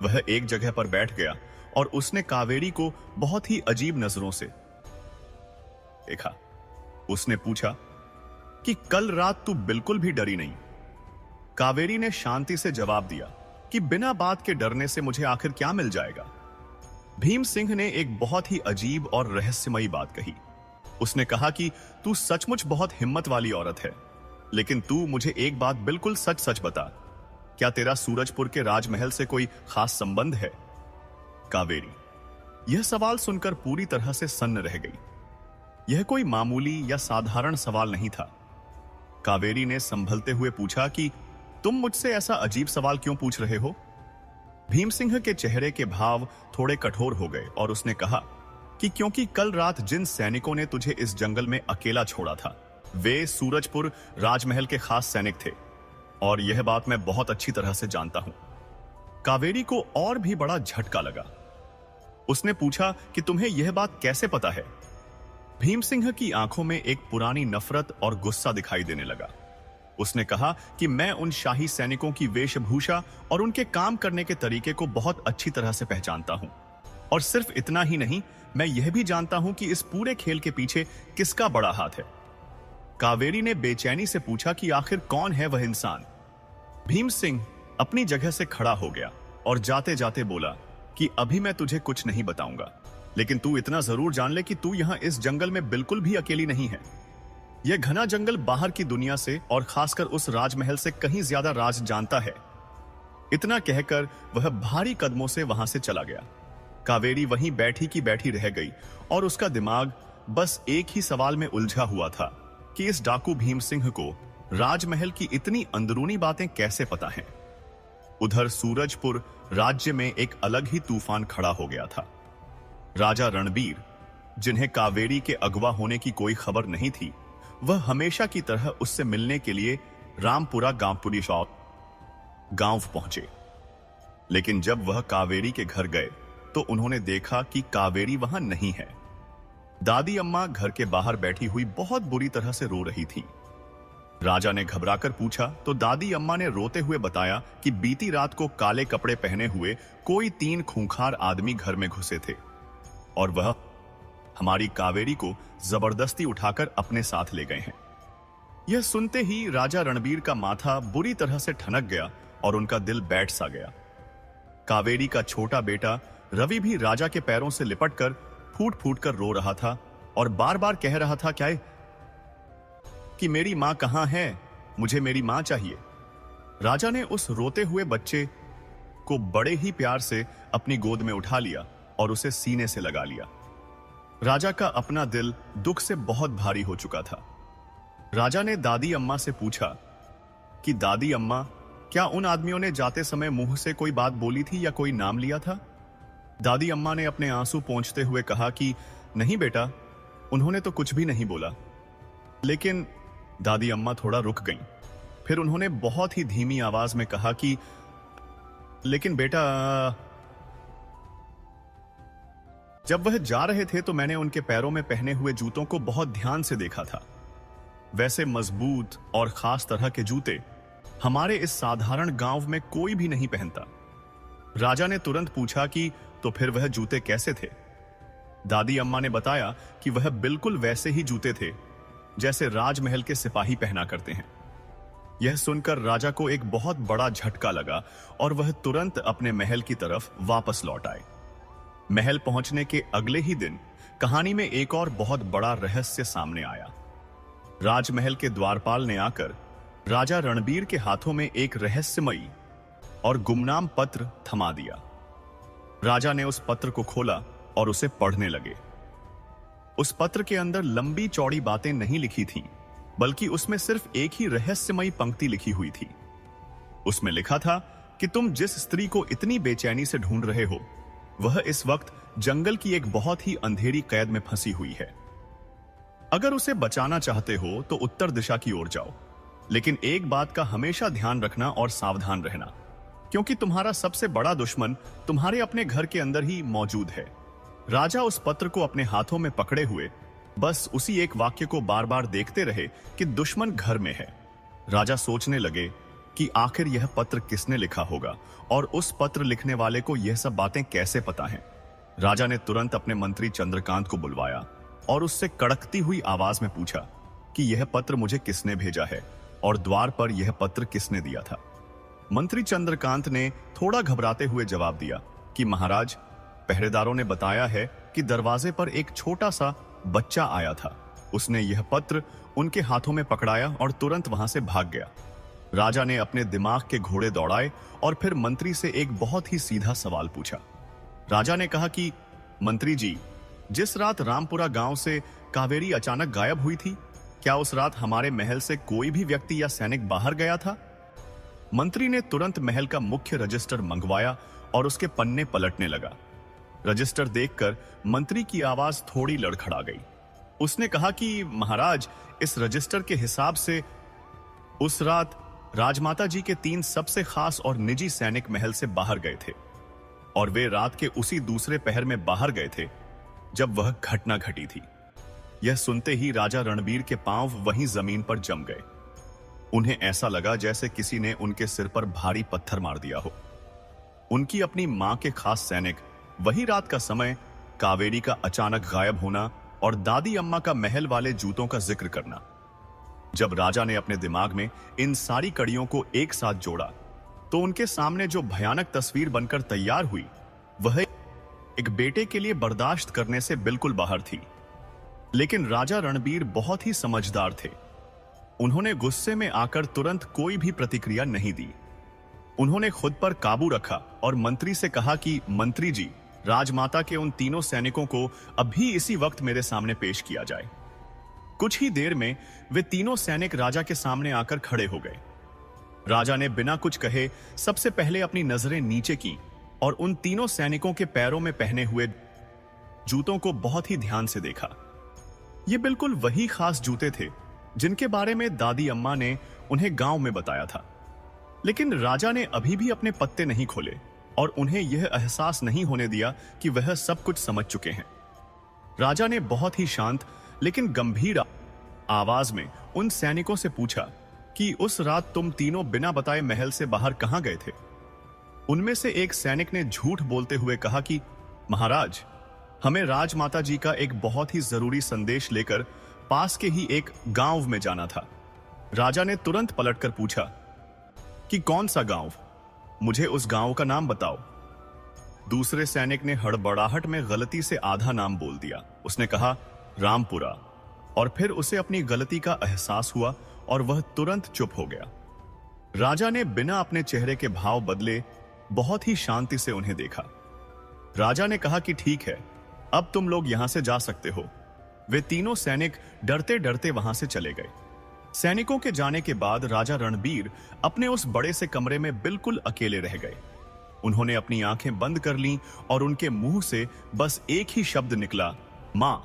वह एक जगह पर बैठ गया और उसने कावेरी को बहुत ही अजीब नजरों से देखा। उसने पूछा कि कल रात तू बिल्कुल भी डरी नहीं? कावेरी ने शांति से जवाब दिया कि बिना बात के डरने से मुझे आखिर क्या मिल जाएगा। भीम सिंह ने एक बहुत ही अजीब और रहस्यमयी बात कही। उसने कहा कि तू सचमुच बहुत हिम्मत वाली औरत है, लेकिन तू मुझे एक बात बिल्कुल सच सच बता, क्या तेरा सूरजपुर के राजमहल से कोई खास संबंध है? कावेरी यह सवाल सुनकर पूरी तरह से सन्न रह गई। यह कोई मामूली या साधारण सवाल नहीं था। कावेरी ने संभलते हुए पूछा कि तुम मुझसे ऐसा अजीब सवाल क्यों पूछ रहे हो? भीम सिंह के चेहरे के भाव थोड़े कठोर हो गए और उसने कहा कि क्योंकि कल रात जिन सैनिकों ने तुझे इस जंगल में अकेला छोड़ा था, वे सूरजपुर राजमहल के खास सैनिक थे, और यह बात मैं बहुत अच्छी तरह से जानता हूं। कावेरी को और भी बड़ा झटका लगा। उसने पूछा कि तुम्हें यह बात कैसे पता है? भीम सिंह की आंखों में एक पुरानी नफरत और गुस्सा दिखाई देने लगा। उसने कहा कि मैं उन शाही सैनिकों की वेशभूषा और उनके काम करने के तरीके को बहुत अच्छी तरह से पहचानता हूं, और सिर्फ इतना ही नहीं, मैं यह भी जानता हूं कि इस पूरे खेल के पीछे किसका बड़ा हाथ है। कावेरी ने बेचैनी से पूछा कि आखिर कौन है वह इंसान? भीम सिंह अपनी जगह से खड़ा हो गया और जाते जाते बोला कि अभी मैं तुझे कुछ नहीं बताऊंगा, लेकिन तू इतना जरूर जान ले कि तू यहां इस जंगल में बिल्कुल भी अकेली नहीं है। यह घना जंगल बाहर की दुनिया से और खासकर उस राजमहल से कहीं ज्यादा राज जानता है। इतना कहकर वह भारी कदमों से वहां से चला गया। कावेरी वहीं बैठी की बैठी रह गई और उसका दिमाग बस एक ही सवाल में उलझा हुआ था कि इस डाकू भीम सिंह को राजमहल की इतनी अंदरूनी बातें कैसे पता हैं। उधर सूरजपुर राज्य में एक अलग ही तूफान खड़ा हो गया था। राजा रणबीर, जिन्हें कावेरी के अगवा होने की कोई खबर नहीं थी, वह हमेशा की तरह उससे मिलने के लिए रामपुरा गांवपुरी गांव पहुंचे। लेकिन जब वह कावेरी के घर गए तो उन्होंने देखा कि कावेरी वहां नहीं है। दादी अम्मा घर के बाहर बैठी हुई बहुत बुरी तरह से रो रही थी। राजा ने घबराकर पूछा तो दादी अम्मा ने रोते हुए बताया कि बीती रात को काले कपड़े पहने हुए कोई 3 खूंखार आदमी घर में घुसे थे और वह हमारी कावेरी को जबरदस्ती उठाकर अपने साथ ले गए हैं। यह सुनते ही राजा रणबीर का माथा बुरी तरह से ठनक गया और उनका दिल बैठ सा गया। कावेरी का छोटा बेटा रवि भी राजा के पैरों से लिपटकर फूट फूट कर रो रहा था और बार बार कह रहा था क्या कि मेरी मां कहां है, मुझे मेरी मां चाहिए। राजा ने उस रोते हुए बच्चे को बड़े ही प्यार से अपनी गोद में उठा लिया और उसे सीने से लगा लिया। राजा का अपना दिल दुख से बहुत भारी हो चुका था। राजा ने दादी अम्मा से पूछा कि दादी अम्मा, क्या उन आदमियों ने जाते समय मुंह से कोई बात बोली थी या कोई नाम लिया था? दादी अम्मा ने अपने आंसू पोंछते हुए कहा कि नहीं बेटा, उन्होंने तो कुछ भी नहीं बोला। लेकिन दादी अम्मा थोड़ा रुक गईं। फिर उन्होंने बहुत ही धीमी आवाज में कहा कि लेकिन बेटा, जब वह जा रहे थे तो मैंने उनके पैरों में पहने हुए जूतों को बहुत ध्यान से देखा था। वैसे मजबूत और खास तरह के जूते हमारे इस साधारण गांव में कोई भी नहीं पहनता। राजा ने तुरंत पूछा कि तो फिर वह जूते कैसे थे? दादी अम्मा ने बताया कि वह बिल्कुल वैसे ही जूते थे जैसे राजमहल के सिपाही पहना करते हैं। यह सुनकर राजा को एक बहुत बड़ा झटका लगा और वह तुरंत अपने महल की तरफ वापस लौट आए। महल पहुंचने के अगले ही दिन कहानी में एक और बहुत बड़ा रहस्य सामने आया। राजमहल के द्वारपाल ने आकर राजा रणबीर के हाथों में एक रहस्यमयी और गुमनाम पत्र थमा दिया। राजा ने उस पत्र को खोला और उसे पढ़ने लगे। उस पत्र के अंदर लंबी चौड़ी बातें नहीं लिखी थीं, बल्कि उसमें सिर्फ एक ही रहस्यमयी पंक्ति लिखी हुई थी। उसमें लिखा था कि तुम जिस स्त्री को इतनी बेचैनी से ढूंढ रहे हो, वह इस वक्त जंगल की एक बहुत ही अंधेरी कैद में फंसी हुई है। अगर उसे बचाना चाहते हो तो उत्तर दिशा की ओर जाओ, लेकिन एक बात का हमेशा ध्यान रखना और सावधान रहना, क्योंकि तुम्हारा सबसे बड़ा दुश्मन तुम्हारे अपने घर के अंदर ही मौजूद है। राजा उस पत्र को अपने हाथों में पकड़े हुए बस उसी एक वाक्य को बार बार देखते रहे कि दुश्मन घर में है। राजा सोचने लगे कि आखिर यह पत्र किसने लिखा होगा और उस पत्र लिखने वाले को यह सब बातें कैसे पता हैं। राजा ने तुरंत अपने मंत्री चंद्रकांत को बुलवाया और उससे कड़कती हुई आवाज में पूछा कि यह पत्र मुझे किसने भेजा है और द्वार पर यह पत्र किसने दिया था। मंत्री चंद्रकांत ने थोड़ा घबराते हुए जवाब दिया कि महाराज, पहरेदारों ने बताया है कि दरवाजे पर एक छोटा सा बच्चा आया था। उसने यह पत्र उनके हाथों में पकड़ाया और तुरंत वहां से भाग गया। राजा ने अपने दिमाग के घोड़े दौड़ाए और फिर मंत्री से एक बहुत ही सीधा सवाल पूछा। राजा ने कहा कि मंत्री जी, जिस रात रामपुरा गांव से कावेरी अचानक गायब हुई थी, क्या उस रात हमारे महल से कोई भी व्यक्ति या सैनिक बाहर गया था? मंत्री ने तुरंत महल का मुख्य रजिस्टर मंगवाया और उसके पन्ने पलटने लगा। रजिस्टर देखकर मंत्री की आवाज थोड़ी लड़खड़ा गई। उसने कहा कि महाराज, इस रजिस्टर के हिसाब से उस रात राजमाता जी के 3 सबसे खास और निजी सैनिक महल से बाहर गए थे और वे रात के उसी दूसरे पहर में बाहर गए थे जब वह घटना घटी थी। यह सुनते ही राजा रणबीर के पांव वहीं जमीन पर जम गए। उन्हें ऐसा लगा जैसे किसी ने उनके सिर पर भारी पत्थर मार दिया हो। उनकी अपनी मां के खास सैनिक वही रात का समय, कावेरी का अचानक गायब होना और दादी अम्मा का महल वाले जूतों का जिक्र करना। जब राजा ने अपने दिमाग में इन सारी कड़ियों को एक साथ जोड़ा तो उनके सामने जो भयानक तस्वीर बनकर तैयार हुई वह एक बेटे के लिए बर्दाश्त करने से बिल्कुल बाहर थी। लेकिन राजा रणबीर बहुत ही समझदार थे। उन्होंने गुस्से में आकर तुरंत कोई भी प्रतिक्रिया नहीं दी। उन्होंने खुद पर काबू रखा और मंत्री से कहा कि मंत्री जी, राजमाता के उन 3 सैनिकों को अभी इसी वक्त मेरे सामने पेश किया जाए। कुछ ही देर में वे 3 सैनिक राजा के सामने आकर खड़े हो गए। राजा ने बिना कुछ कहे सबसे पहले अपनी नजरें नीचे की और उन 3 सैनिकों के पैरों में पहने हुए जूतों को बहुत ही ध्यान से देखा। ये बिल्कुल वही खास जूते थे जिनके बारे में दादी अम्मा ने उन्हें गांव में बताया था। लेकिन राजा ने अभी भी अपने पत्ते नहीं खोले और उन्हें यह एहसास नहीं होने दिया कि वह सब कुछ समझ चुके हैं। राजा ने बहुत ही शांत लेकिन गंभीर आवाज में उन सैनिकों से पूछा कि उस रात तुम तीनों बिना बताए महल से बाहर कहां गए थे? उनमें से एक सैनिक ने झूठ बोलते हुए कहा कि महाराज, हमें राजमाता जी का एक बहुत ही जरूरी संदेश लेकर पास के ही एक गांव में जाना था। राजा ने तुरंत पलटकर पूछा कि कौन सा गांव? मुझे उस गांव का नाम बताओ। दूसरे सैनिक ने हड़बड़ाहट में गलती से आधा नाम बोल दिया। उसने कहा रामपुरा, और फिर उसे अपनी गलती का एहसास हुआ और वह तुरंत चुप हो गया। राजा ने बिना अपने चेहरे के भाव बदले बहुत ही शांति से उन्हें देखा। राजा ने कहा कि ठीक है, अब तुम लोग यहां से जा सकते हो। वे तीनों सैनिक डरते डरते वहां से चले गए। सैनिकों के जाने के बाद राजा रणबीर अपने उस बड़े से कमरे में बिल्कुल अकेले रह गए। उन्होंने अपनी आंखें बंद कर लीं और उनके मुंह से बस एक ही शब्द निकला, मां।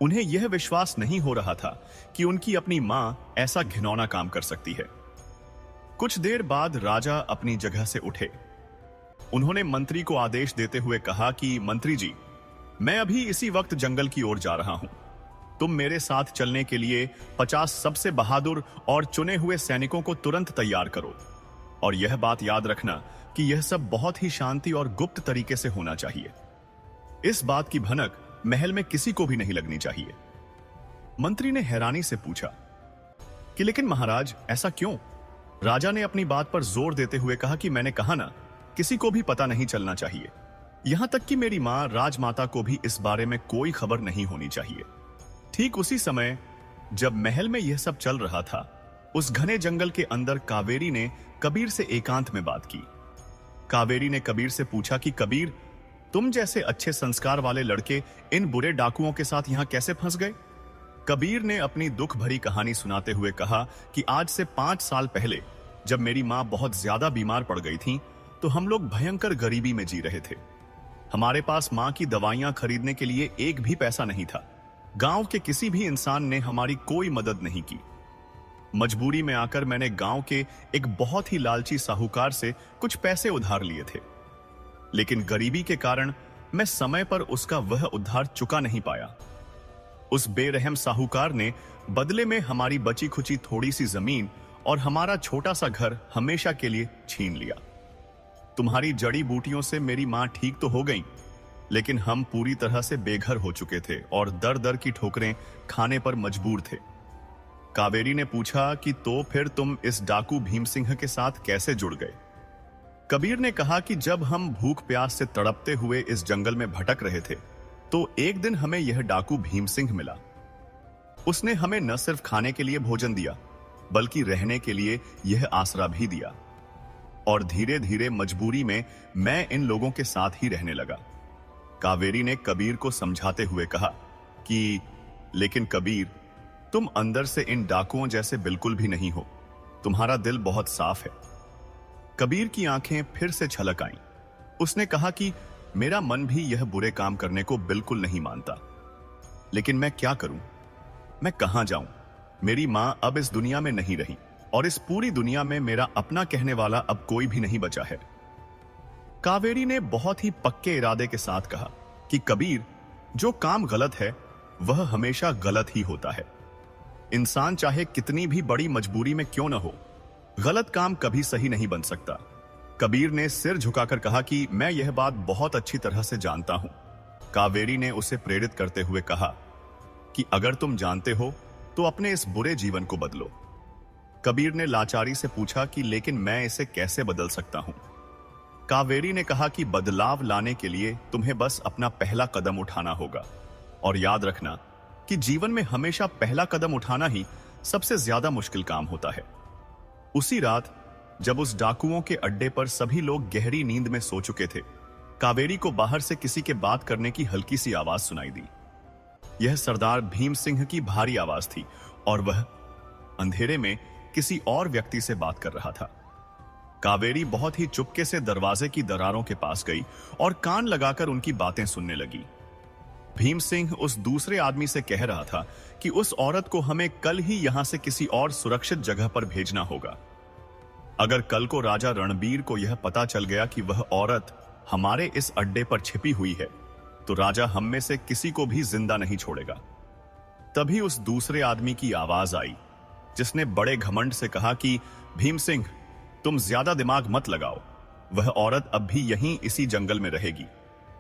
उन्हें यह विश्वास नहीं हो रहा था कि उनकी अपनी मां ऐसा घिनौना काम कर सकती है। कुछ देर बाद राजा अपनी जगह से उठे। उन्होंने मंत्री को आदेश देते हुए कहा कि मंत्री जी, मैं अभी इसी वक्त जंगल की ओर जा रहा हूं। तुम मेरे साथ चलने के लिए 50 सबसे बहादुर और चुने हुए सैनिकों को तुरंत तैयार करो। और यह बात याद रखना कि यह सब बहुत ही शांति और गुप्त तरीके से होना चाहिए। इस बात की भनक महल में किसी को भी नहीं लगनी चाहिए। मंत्री ने हैरानी से पूछा कि लेकिन महाराज, ऐसा क्यों? राजा ने अपनी बात पर जोर देते हुए कहा कि मैंने कहा ना, किसी को भी पता नहीं चलना चाहिए। यहां तक कि मेरी मां राजमाता को भी इस बारे में कोई खबर नहीं होनी चाहिए। ठीक उसी समय जब महल में यह सब चल रहा था, उस घने जंगल के अंदर कावेरी ने कबीर से एकांत में बात की। कावेरी ने कबीर से पूछा कि कबीर, तुम जैसे अच्छे संस्कार वाले लड़के इन बुरे डाकुओं के साथ यहां कैसे फंस गए? कबीर ने अपनी दुख भरी कहानी सुनाते हुए कहा कि आज से 5 साल पहले जब मेरी मां बहुत ज्यादा बीमार पड़ गई थी, तो हम लोग भयंकर गरीबी में जी रहे थे। हमारे पास मां की दवाइयां खरीदने के लिए एक भी पैसा नहीं था। गांव के किसी भी इंसान ने हमारी कोई मदद नहीं की। मजबूरी में आकर मैंने गांव के एक बहुत ही लालची साहूकार से कुछ पैसे उधार लिए थे, लेकिन गरीबी के कारण मैं समय पर उसका वह उधार चुका नहीं पाया। उस बेरहम साहूकार ने बदले में हमारी बची खुची थोड़ी सी जमीन और हमारा छोटा सा घर हमेशा के लिए छीन लिया। तुम्हारी जड़ी बूटियों से मेरी मां ठीक तो हो गई, लेकिन हम पूरी तरह से बेघर हो चुके थे और दर दर की ठोकरें खाने पर मजबूर थे। कावेरी ने पूछा कि तो फिर तुम इस डाकू भीम सिंह के साथ कैसे जुड़ गए? कबीर ने कहा कि जब हम भूख प्यास से तड़पते हुए इस जंगल में भटक रहे थे, तो एक दिन हमें यह डाकू भीम सिंह मिला। उसने हमें न सिर्फ खाने के लिए भोजन दिया, बल्कि रहने के लिए यह आसरा भी दिया। और धीरे धीरे मजबूरी में मैं इन लोगों के साथ ही रहने लगा। कावेरी ने कबीर को समझाते हुए कहा कि लेकिन कबीर, तुम अंदर से इन डाकुओं जैसे बिल्कुल भी नहीं हो। तुम्हारा दिल बहुत साफ है। कबीर की आंखें फिर से छलक आईं। उसने कहा कि मेरा मन भी यह बुरे काम करने को बिल्कुल नहीं मानता, लेकिन मैं क्या करूं? मैं कहां जाऊं? मेरी मां अब इस दुनिया में नहीं रही और इस पूरी दुनिया में मेरा अपना कहने वाला अब कोई भी नहीं बचा है। कावेरी ने बहुत ही पक्के इरादे के साथ कहा कि कबीर, जो काम गलत है वह हमेशा गलत ही होता है। इंसान चाहे कितनी भी बड़ी मजबूरी में क्यों न हो, गलत काम कभी सही नहीं बन सकता। कबीर ने सिर झुकाकर कहा कि मैं यह बात बहुत अच्छी तरह से जानता हूं। कावेरी ने उसे प्रेरित करते हुए कहा कि अगर तुम जानते हो तो अपने इस बुरे जीवन को बदलो। कबीर ने लाचारी से पूछा कि लेकिन मैं इसे कैसे बदल सकता हूं? कावेरी ने कहा कि बदलाव लाने के लिए तुम्हें बस अपना पहला कदम उठाना होगा। और याद रखना कि जीवन में हमेशा पहला कदम उठाना ही सबसे ज्यादा मुश्किल काम होता है। उसी रात जब उस डाकुओं के अड्डे पर सभी लोग गहरी नींद में सो चुके थे, कावेरी को बाहर से किसी के बात करने की हल्की सी आवाज सुनाई दी। यह सरदार भीम सिंह की भारी आवाज थी और वह अंधेरे में किसी और व्यक्ति से बात कर रहा था। कावेरी बहुत ही चुपके से दरवाजे की दरारों के पास गई और कान लगाकर उनकी बातें सुनने लगी। भीम सिंह उस दूसरे आदमी से कह रहा था कि उस औरत को हमें कल ही यहां से किसी और सुरक्षित जगह पर भेजना होगा। अगर कल को राजा रणबीर को यह पता चल गया कि वह औरत हमारे इस अड्डे पर छिपी हुई है, तो राजा हम में से किसी को भी जिंदा नहीं छोड़ेगा। तभी उस दूसरे आदमी की आवाज आई, जिसने बड़े घमंड से कहा कि भीम सिंह, तुम ज्यादा दिमाग मत लगाओ। वह औरत अब भी यहीं इसी जंगल में रहेगी,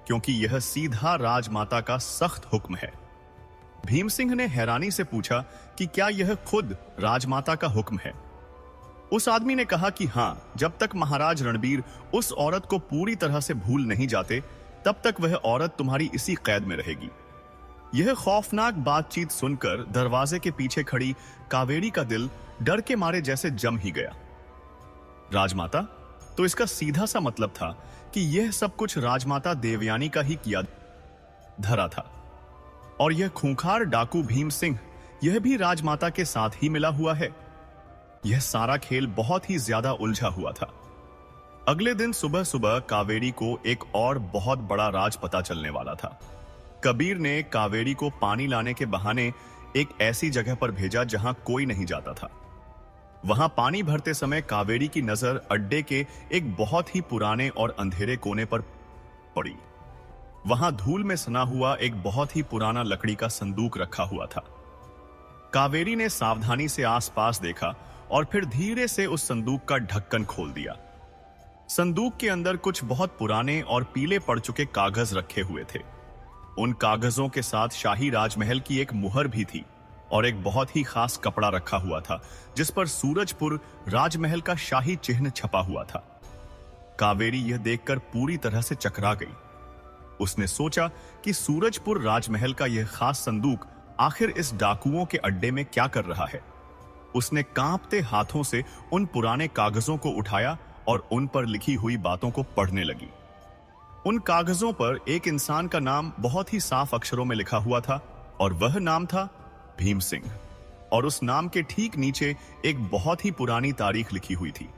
क्योंकि यह सीधा राजमाता का सख्त हुक्म है। भीम सिंह ने हैरानी से पूछा कि क्या यह खुद राजमाता का हुक्म है? उस आदमी ने कहा कि हां, जब तक महाराज रणबीर उस औरत को पूरी तरह से भूल नहीं जाते, तब तक वह औरत तुम्हारी इसी कैद में रहेगी। यह खौफनाक बातचीत सुनकर दरवाजे के पीछे खड़ी कावेरी का दिल डर के मारे जैसे जम ही गया। राजमाता, तो इसका सीधा सा मतलब था कि यह सब कुछ राजमाता देवयानी का ही किया धरा था। और यह खूंखार डाकू भीम सिंह, यह भी राजमाता के साथ ही मिला हुआ है। यह सारा खेल बहुत ही ज्यादा उलझा हुआ था। अगले दिन सुबह सुबह कावेरी को एक और बहुत बड़ा राज पता चलने वाला था। कबीर ने कावेरी को पानी लाने के बहाने एक ऐसी जगह पर भेजा जहां कोई नहीं जाता था। वहां पानी भरते समय कावेरी की नजर अड्डे के एक बहुत ही पुराने और अंधेरे कोने पर पड़ी। वहां धूल में सना हुआ एक बहुत ही पुराना लकड़ी का संदूक रखा हुआ था। कावेरी ने सावधानी से आसपास देखा और फिर धीरे से उस संदूक का ढक्कन खोल दिया। संदूक के अंदर कुछ बहुत पुराने और पीले पड़ चुके कागज रखे हुए थे। उन कागजों के साथ शाही राजमहल की एक मुहर भी थी और एक बहुत ही खास कपड़ा रखा हुआ था जिस पर सूरजपुर राजमहल का शाही चिन्ह छपा हुआ था। कावेरी यह देखकर पूरी तरह से चकरा गई। उसने सोचा कि सूरजपुर राजमहल का यह खास संदूक आखिर इस डाकुओं के अड्डे में क्या कर रहा है। उसने कांपते हाथों से उन पुराने कागजों को उठाया और उन पर लिखी हुई बातों को पढ़ने लगी। उन कागजों पर एक इंसान का नाम बहुत ही साफ अक्षरों में लिखा हुआ था और वह नाम था भीम सिंह। और उस नाम के ठीक नीचे एक बहुत ही पुरानी तारीख लिखी हुई थी।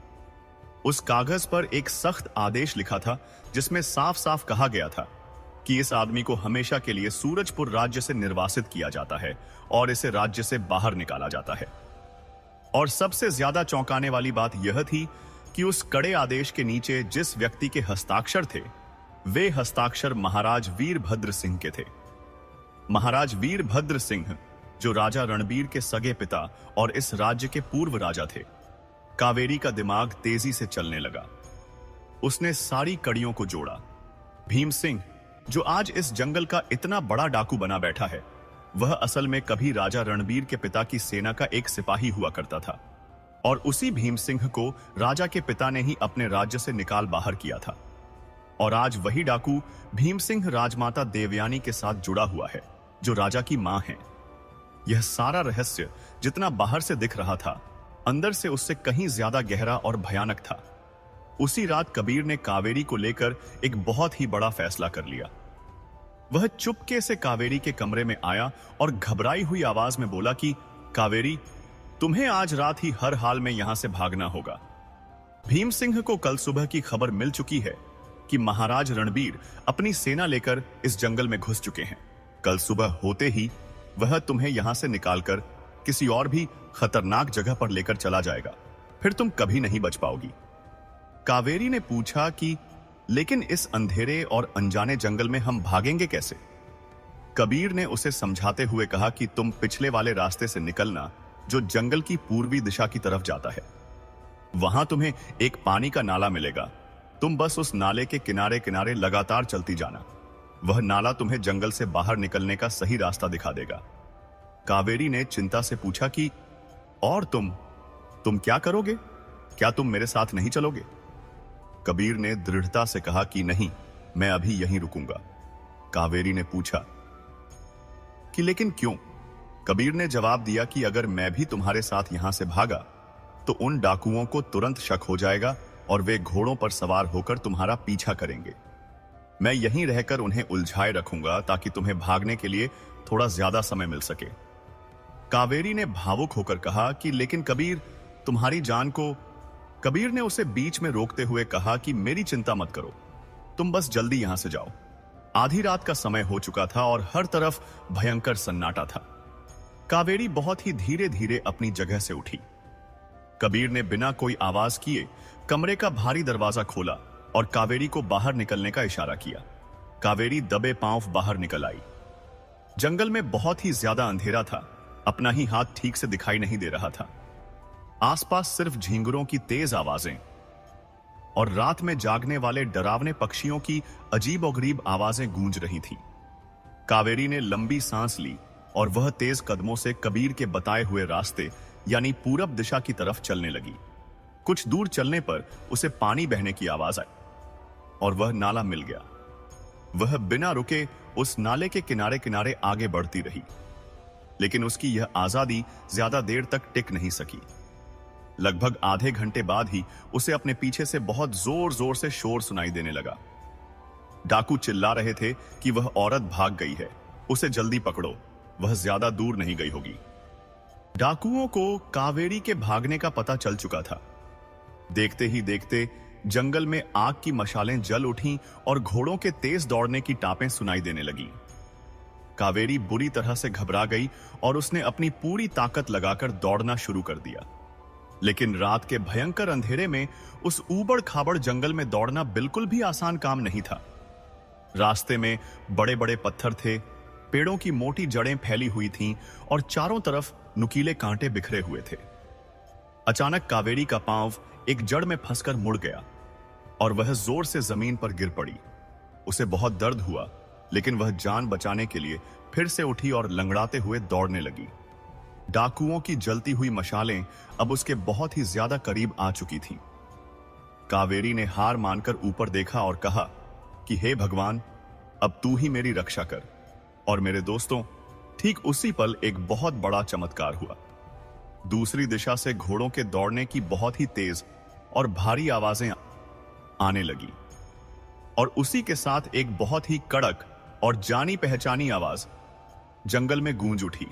उस कागज पर एक सख्त आदेश लिखा था जिसमें साफ साफ कहा गया था कि इस आदमी को हमेशा के लिए सूरजपुर राज्य से निर्वासित किया जाता है और इसे राज्य से बाहर निकाला जाता है। और सबसे ज्यादा चौंकाने वाली बात यह थी कि उस कड़े आदेश के नीचे जिस व्यक्ति के हस्ताक्षर थे वे हस्ताक्षर महाराज वीरभद्र सिंह के थे। महाराज वीरभद्र सिंह जो राजा रणबीर के सगे पिता और इस राज्य के पूर्व राजा थे। कावेरी का दिमाग तेजी से चलने लगा। उसने सारी कड़ियों को जोड़ा। भीम सिंह जो आज इस जंगल का इतना बड़ा डाकू बना बैठा है, वह असल में कभी राजा रणबीर के पिता की सेना का एक सिपाही हुआ करता था और उसी भीम सिंह को राजा के पिता ने ही अपने राज्य से निकाल बाहर किया था। और आज वही डाकू भीम सिंह राजमाता देवयानी के साथ जुड़ा हुआ है जो राजा की मां है। यह सारा रहस्य जितना बाहर से दिख रहा था, अंदर से उससे कहीं ज्यादा गहरा और भयानक था। उसी रात कबीर ने कावेरी को लेकर एक बहुत ही बड़ा फैसला कर लिया। वह चुपके से कावेरी के कमरे में आया और घबराई हुई आवाज में बोला कि कावेरी, तुम्हें आज रात ही हर हाल में यहां से भागना होगा। भीम सिंह को कल सुबह की खबर मिल चुकी है कि महाराज रणबीर अपनी सेना लेकर इस जंगल में घुस चुके हैं। कल सुबह होते ही वह तुम्हें यहां से निकालकर किसी और भी खतरनाक जगह पर लेकर चला जाएगा, फिर तुम कभी नहीं बच पाओगी। कावेरी ने पूछा कि लेकिन इस अंधेरे और अनजाने जंगल में हम भागेंगे कैसे? कबीर ने उसे समझाते हुए कहा कि तुम पिछले वाले रास्ते से निकलना जो जंगल की पूर्वी दिशा की तरफ जाता है। वहां तुम्हें एक पानी का नाला मिलेगा। तुम बस उस नाले के किनारे किनारे लगातार चलती जाना। वह नाला तुम्हें जंगल से बाहर निकलने का सही रास्ता दिखा देगा। कावेरी ने चिंता से पूछा कि और तुम क्या करोगे? क्या तुम मेरे साथ नहीं चलोगे? कबीर ने दृढ़ता से कहा कि नहीं, मैं अभी यहीं रुकूंगा। कावेरी ने पूछा कि लेकिन क्यों? कबीर ने जवाब दिया कि अगर मैं भी तुम्हारे साथ यहां से भागा तो उन डाकुओं को तुरंत शक हो जाएगा और वे घोड़ों पर सवार होकर तुम्हारा पीछा करेंगे। मैं यहीं रहकर उन्हें उलझाए रखूंगा ताकि तुम्हें भागने के लिए थोड़ा ज्यादा समय मिल सके। कावेरी ने भावुक होकर कहा कि लेकिन कबीर, तुम्हारी जान को। कबीर ने उसे बीच में रोकते हुए कहा कि मेरी चिंता मत करो, तुम बस जल्दी यहां से जाओ। आधी रात का समय हो चुका था और हर तरफ भयंकर सन्नाटा था। कावेरी बहुत ही धीरे धीरे अपनी जगह से उठी। कबीर ने बिना कोई आवाज किए कमरे का भारी दरवाजा खोला और कावेरी को बाहर निकलने का इशारा किया। कावेरी दबे पांव बाहर निकल आई। जंगल में बहुत ही ज्यादा अंधेरा था। अपना ही हाथ ठीक से दिखाई नहीं दे रहा था। आसपास सिर्फ झींगुरों की तेज आवाजें और रात में जागने वाले डरावने पक्षियों की अजीबोगरीब आवाजें गूंज रही थीं। कावेरी ने लंबी सांस ली और वह तेज कदमों से कबीर के बताए हुए रास्ते यानी पूरब दिशा की तरफ चलने लगी। कुछ दूर चलने पर उसे पानी बहने की आवाज आई और वह नाला मिल गया। वह बिना रुके उस नाले के किनारे किनारे आगे बढ़ती रही, लेकिन उसकी यह आजादी ज्यादा देर तक टिक नहीं सकी। लगभग आधे घंटे बाद ही उसे अपने पीछे से बहुत जोर जोर से शोर सुनाई देने लगा। डाकू चिल्ला रहे थे कि वह औरत भाग गई है, उसे जल्दी पकड़ो, वह ज्यादा दूर नहीं गई होगी। डाकुओं को कावेरी के भागने का पता चल चुका था। देखते ही देखते जंगल में आग की मशालें जल उठीं और घोड़ों के तेज दौड़ने की टापें सुनाई देने लगी। कावेरी बुरी तरह से घबरा गई और उसने अपनी पूरी ताकत लगाकर दौड़ना शुरू कर दिया। लेकिन रात के भयंकर अंधेरे में उस ऊबड़ खाबड़ जंगल में दौड़ना बिल्कुल भी आसान काम नहीं था। रास्ते में बड़े बड़े पत्थर थे, पेड़ों की मोटी जड़ें फैली हुई थीं और चारों तरफ नुकीले कांटे बिखरे हुए थे। अचानक कावेरी का पांव एक जड़ में फंसकर मुड़ गया और वह जोर से जमीन पर गिर पड़ी। उसे बहुत दर्द हुआ, लेकिन वह जान बचाने के लिए फिर से उठी और लंगड़ाते हुए दौड़ने लगी। डाकुओं की जलती हुई मशालें अब उसके बहुत ही ज्यादा करीब आ चुकी थीं। कावेरी ने हार मानकर ऊपर देखा और कहा कि हे भगवान, अब तू ही मेरी रक्षा कर। और मेरे दोस्तों, ठीक उसी पल एक बहुत बड़ा चमत्कार हुआ। दूसरी दिशा से घोड़ों के दौड़ने की बहुत ही तेज और भारी आवाजें आने लगी और उसी के साथ एक बहुत ही कड़क और जानी पहचानी आवाज जंगल में गूंज उठी।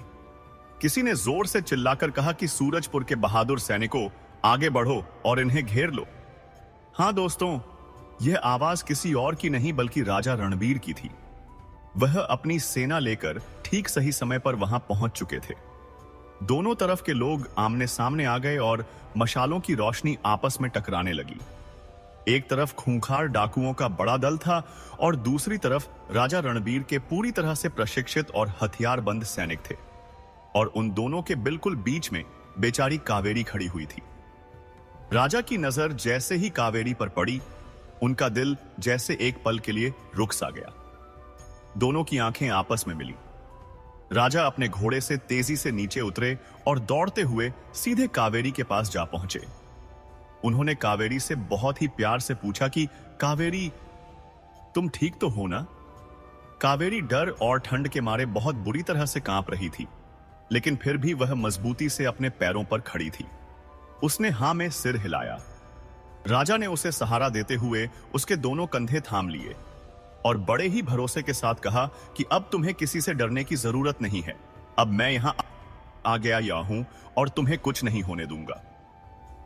किसी ने जोर से चिल्लाकर कहा कि सूरजपुर के बहादुर सैनिकों, आगे बढ़ो और इन्हें घेर लो। हां दोस्तों, यह आवाज किसी और की नहीं बल्कि राजा रणबीर की थी। वह अपनी सेना लेकर ठीक सही समय पर वहां पहुंच चुके थे। दोनों तरफ के लोग आमने सामने आ गए और मशालों की रोशनी आपस में टकराने लगी। एक तरफ खूंखार डाकुओं का बड़ा दल था और दूसरी तरफ राजा रणबीर के पूरी तरह से प्रशिक्षित और हथियारबंद सैनिक थे। और उन दोनों के बिल्कुल बीच में बेचारी कावेरी खड़ी हुई थी। राजा की नजर जैसे ही कावेरी पर पड़ी, उनका दिल जैसे एक पल के लिए रुक सा गया। दोनों की आंखें आपस में मिली। राजा अपने घोड़े से तेजी से नीचे उतरे और दौड़ते हुए सीधे कावेरी के पास जा पहुंचे। उन्होंने कावेरी से बहुत ही प्यार से पूछा कि कावेरी, तुम ठीक तो हो ना? कावेरी डर और ठंड के मारे बहुत बुरी तरह से कांप रही थी, लेकिन फिर भी वह मजबूती से अपने पैरों पर खड़ी थी। उसने हां में सिर हिलाया। राजा ने उसे सहारा देते हुए उसके दोनों कंधे थाम लिए और बड़े ही भरोसे के साथ कहा कि अब तुम्हें किसी से डरने की जरूरत नहीं है। अब मैं यहां आ गया हूं और तुम्हें कुछ नहीं होने दूंगा।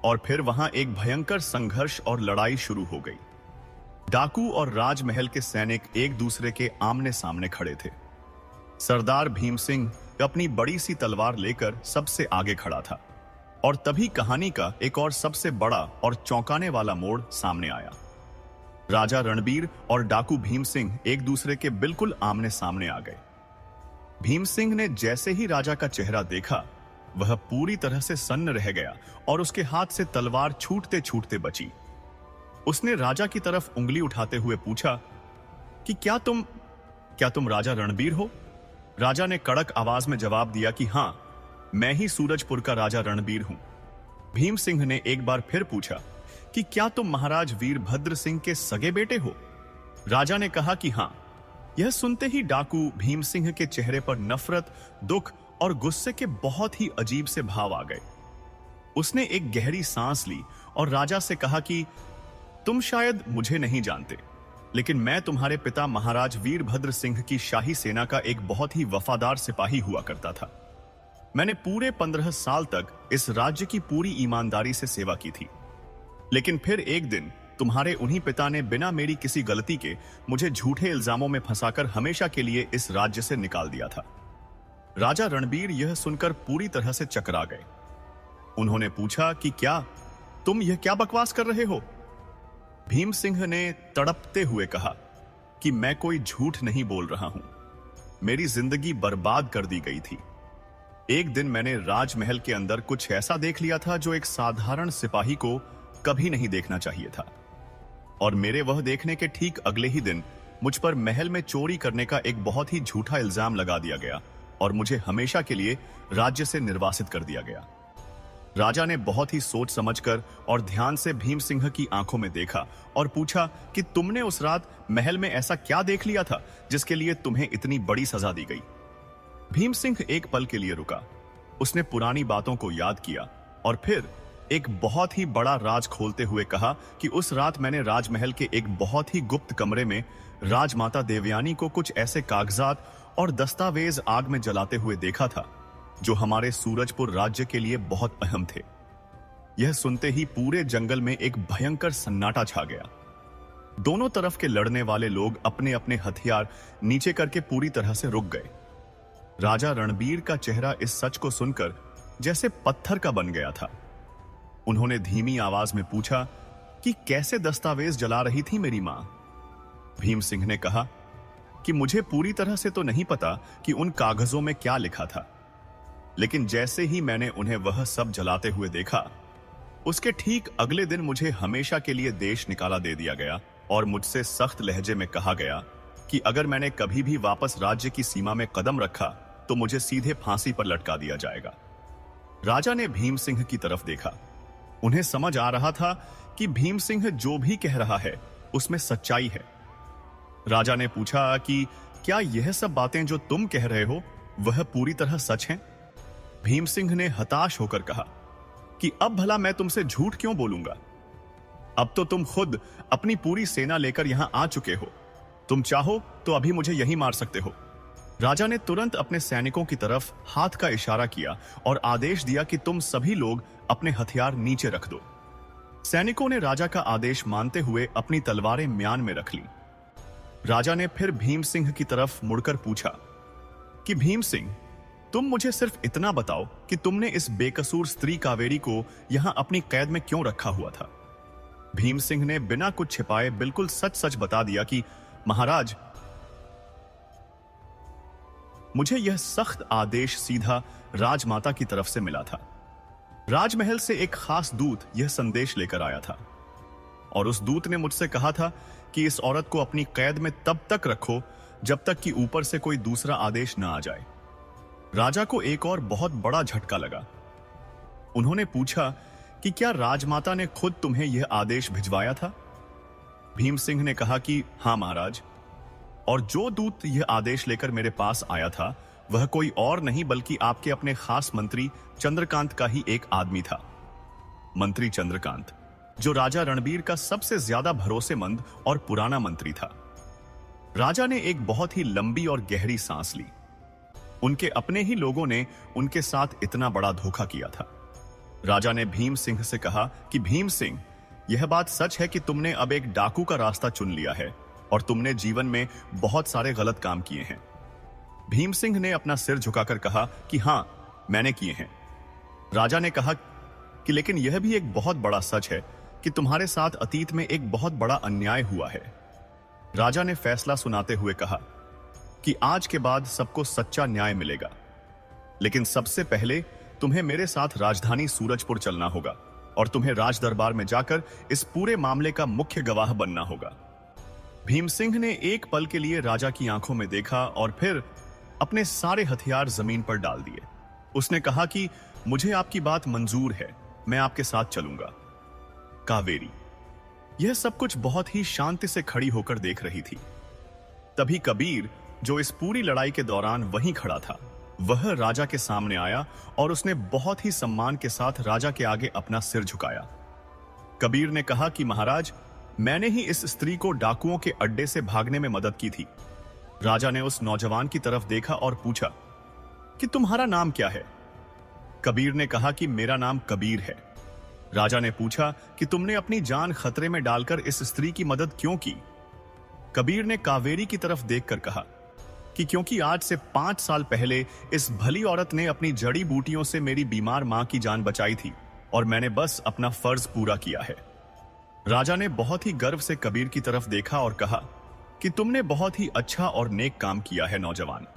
और फिर वहां एक भयंकर संघर्ष और लड़ाई शुरू हो गई। डाकू और राजमहल के सैनिक एक दूसरे के आमने सामने खड़े थे। सरदार भीम सिंह अपनी बड़ी सी तलवार लेकर सबसे आगे खड़ा था और तभी कहानी का एक और सबसे बड़ा और चौंकाने वाला मोड़ सामने आया। राजा रणबीर और डाकू भीम सिंह एक दूसरे के बिल्कुल आमने सामने आ गए। भीम सिंह ने जैसे ही राजा का चेहरा देखा, वह पूरी तरह से सन्न रह गया और उसके हाथ से तलवार छूटते छूटते बची। उसने राजा की तरफ उंगली उठाते हुए पूछा कि क्या तुम राजा रणबीर हो? राजा ने कड़क आवाज में जवाब दिया कि हां, मैं ही सूरजपुर का राजा रणबीर हूं। भीम सिंह ने एक बार फिर पूछा कि क्या तुम महाराज वीरभद्र सिंह के सगे बेटे हो? राजा ने कहा कि हां। यह सुनते ही डाकू भीम सिंह के चेहरे पर नफरत, दुख और गुस्से के बहुत ही अजीब से भाव आ गए। उसने एक गहरी सांस ली और राजा से कहा कि तुम शायद मुझे नहीं जानते, लेकिन मैं तुम्हारे पिता महाराज वीरभद्र सिंह की शाही सेना का एक बहुत ही वफादार सिपाही हुआ करता था। मैंने पूरे 15 साल तक इस राज्य की पूरी ईमानदारी से सेवा की थी, लेकिन फिर एक दिन तुम्हारे उन्हीं पिता ने बिना मेरी किसी गलती के मुझे झूठे इल्जामों में फंसाकर हमेशा के लिए इस राज्य से निकाल दिया था। राजा रणबीर यह सुनकर पूरी तरह से चकरा गए। उन्होंने पूछा कि क्या तुम यह क्या बकवास कर रहे हो? भीम सिंह ने तड़पते हुए कहा कि मैं कोई झूठ नहीं बोल रहा हूं। मेरी जिंदगी बर्बाद कर दी गई थी। एक दिन मैंने राजमहल के अंदर कुछ ऐसा देख लिया था जो एक साधारण सिपाही को कभी नहीं देखना चाहिए था, और मेरे वह देखने के ठीक अगले ही दिन मुझ पर महल में चोरी करने का एक बहुत ही झूठा इल्जाम लगा दिया गया और मुझे हमेशा के लिए राज्य से निर्वासित कर दिया गया। राजा ने बहुत ही सोच समझकर और ध्यान से भीम सिंह की आंखों में देखा और पूछा कि तुमने उस रात महल में ऐसा क्या देख लिया था जिसके लिए तुम्हें इतनी बड़ी सजा दी गई? भीम सिंह एक पल के लिए रुका। उसने पुरानी बातों को याद किया और फिर एक बहुत ही बड़ा राज खोलते हुए कहा कि उस रात मैंने राजमहल के एक बहुत ही गुप्त कमरे में राजमाता देवयानी को कुछ ऐसे कागजात और दस्तावेज आग में जलाते हुए देखा था जो हमारे सूरजपुर राज्य के लिए बहुत अहम थे। यह सुनते ही पूरे जंगल में एक भयंकर सन्नाटा छा गया। दोनों तरफ के लड़ने वाले लोग अपने अपने हथियार नीचे करके पूरी तरह से रुक गए। राजा रणबीर का चेहरा इस सच को सुनकर जैसे पत्थर का बन गया था। उन्होंने धीमी आवाज में पूछा कि कैसे दस्तावेज जला रही थी मेरी मां। भीम सिंह ने कहा कि मुझे पूरी तरह से तो नहीं पता कि उन कागजों में क्या लिखा था, लेकिन जैसे ही मैंने उन्हें वह सब जलाते हुए देखा, उसके ठीक अगले दिन मुझे हमेशा के लिए देश निकाला दे दिया गया और मुझसे सख्त लहजे में कहा गया कि अगर मैंने कभी भी वापस राज्य की सीमा में कदम रखा तो मुझे सीधे फांसी पर लटका दिया जाएगा। राजा ने भीम सिंह की तरफ देखा। उन्हें समझ आ रहा था कि भीम सिंह जो भी कह रहा है उसमें सच्चाई है। राजा ने पूछा कि क्या यह सब बातें जो तुम कह रहे हो वह पूरी तरह सच हैं? भीम सिंह ने हताश होकर कहा कि अब भला मैं तुमसे झूठ क्यों बोलूंगा? अब तो तुम खुद अपनी पूरी सेना लेकर यहां आ चुके हो। तुम चाहो तो अभी मुझे यहीं मार सकते हो। राजा ने तुरंत अपने सैनिकों की तरफ हाथ का इशारा किया और आदेश दिया कि तुम सभी लोग अपने हथियार नीचे रख दो। सैनिकों ने राजा का आदेश मानते हुए अपनी तलवारें म्यान में रख ली। राजा ने फिर भीम सिंह की तरफ मुड़कर पूछा कि भीम सिंह, तुम मुझे सिर्फ इतना बताओ कि तुमने इस बेकसूर स्त्री कावेरी को यहां अपनी कैद में क्यों रखा हुआ था? भीम सिंह ने बिना कुछ छिपाए बिल्कुल सच सच बता दिया कि महाराज, मुझे यह सख्त आदेश सीधा राजमाता की तरफ से मिला था। राजमहल से एक खास दूत यह संदेश लेकर आया था और उस दूत ने मुझसे कहा था कि इस औरत को अपनी कैद में तब तक रखो जब तक कि ऊपर से कोई दूसरा आदेश न आ जाए। राजा को एक और बहुत बड़ा झटका लगा। उन्होंने पूछा कि क्या राजमाता ने खुद तुम्हें यह आदेश भिजवाया था? भीम सिंह ने कहा कि हां महाराज, और जो दूत यह आदेश लेकर मेरे पास आया था वह कोई और नहीं बल्कि आपके अपने खास मंत्री चंद्रकांत का ही एक आदमी था। मंत्री चंद्रकांत, जो राजा रणबीर का सबसे ज्यादा भरोसेमंद और पुराना मंत्री था। राजा ने एक बहुत ही लंबी और गहरी सांस ली। उनके अपने ही लोगों ने उनके साथ इतना बड़ा धोखा किया था। राजा ने भीम सिंह से कहा कि भीम सिंह, यह बात सच है कि तुमने अब एक डाकू का रास्ता चुन लिया है और तुमने जीवन में बहुत सारे गलत काम किए हैं। भीम सिंह ने अपना सिर झुकाकर कहा कि हां, मैंने किए हैं। राजा ने कहा कि लेकिन यह भी एक बहुत बड़ा सच है कि तुम्हारे साथ अतीत में एक बहुत बड़ा अन्याय हुआ है। राजा ने फैसला सुनाते हुए कहा कि आज के बाद सबको सच्चा न्याय मिलेगा, लेकिन सबसे पहले तुम्हें मेरे साथ राजधानी सूरजपुर चलना होगा और तुम्हें राज दरबार में जाकर इस पूरे मामले का मुख्य गवाह बनना होगा। भीम सिंह ने एक पल के लिए राजा की आंखों में देखा और फिर अपने सारे हथियार जमीन पर डाल दिए। उसने कहा कि मुझे आपकी बात मंजूर है, मैं आपके साथ चलूंगा। कावेरी यह सब कुछ बहुत ही शांति से खड़ी होकर देख रही थी। तभी कबीर, जो इस पूरी लड़ाई के दौरान वहीं खड़ा था, वह राजा के सामने आया और उसने बहुत ही सम्मान के साथ राजा के आगे अपना सिर झुकाया। कबीर ने कहा कि महाराज, मैंने ही इस स्त्री को डाकुओं के अड्डे से भागने में मदद की थी। राजा ने उस नौजवान की तरफ देखा और पूछा कि तुम्हारा नाम क्या है? कबीर ने कहा कि मेरा नाम कबीर है। राजा ने पूछा कि तुमने अपनी जान खतरे में डालकर इस स्त्री की मदद क्यों की? कबीर ने कावेरी की तरफ देखकर कहा कि क्योंकि आज से 5 साल पहले इस भली औरत ने अपनी जड़ी बूटियों से मेरी बीमार मां की जान बचाई थी और मैंने बस अपना फर्ज पूरा किया है। राजा ने बहुत ही गर्व से कबीर की तरफ देखा और कहा कि तुमने बहुत ही अच्छा और नेक काम किया है नौजवान।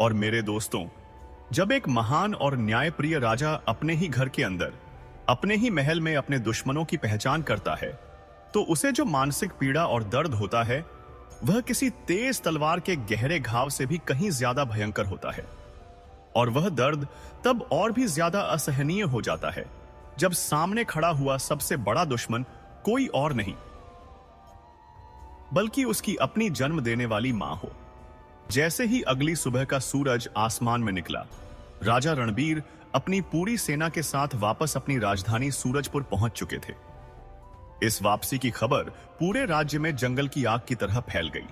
और मेरे दोस्तों, जब एक महान और न्यायप्रिय राजा अपने ही घर के अंदर, अपने ही महल में अपने दुश्मनों की पहचान करता है, तो उसे जो मानसिक पीड़ा और दर्द होता है वह किसी तेज तलवार के गहरे घाव से भी कहीं ज्यादा भयंकर होता है। और वह दर्द तब और भी ज्यादा असहनीय हो जाता है जब सामने खड़ा हुआ सबसे बड़ा दुश्मन कोई और नहीं बल्कि उसकी अपनी जन्म देने वाली मां हो। जैसे ही अगली सुबह का सूरज आसमान में निकला, राजा रणबीर अपनी पूरी सेना के साथ वापस अपनी राजधानी सूरजपुर पहुंच चुके थे। इस वापसी की खबर पूरे राज्य में जंगल की आग की तरह फैल गई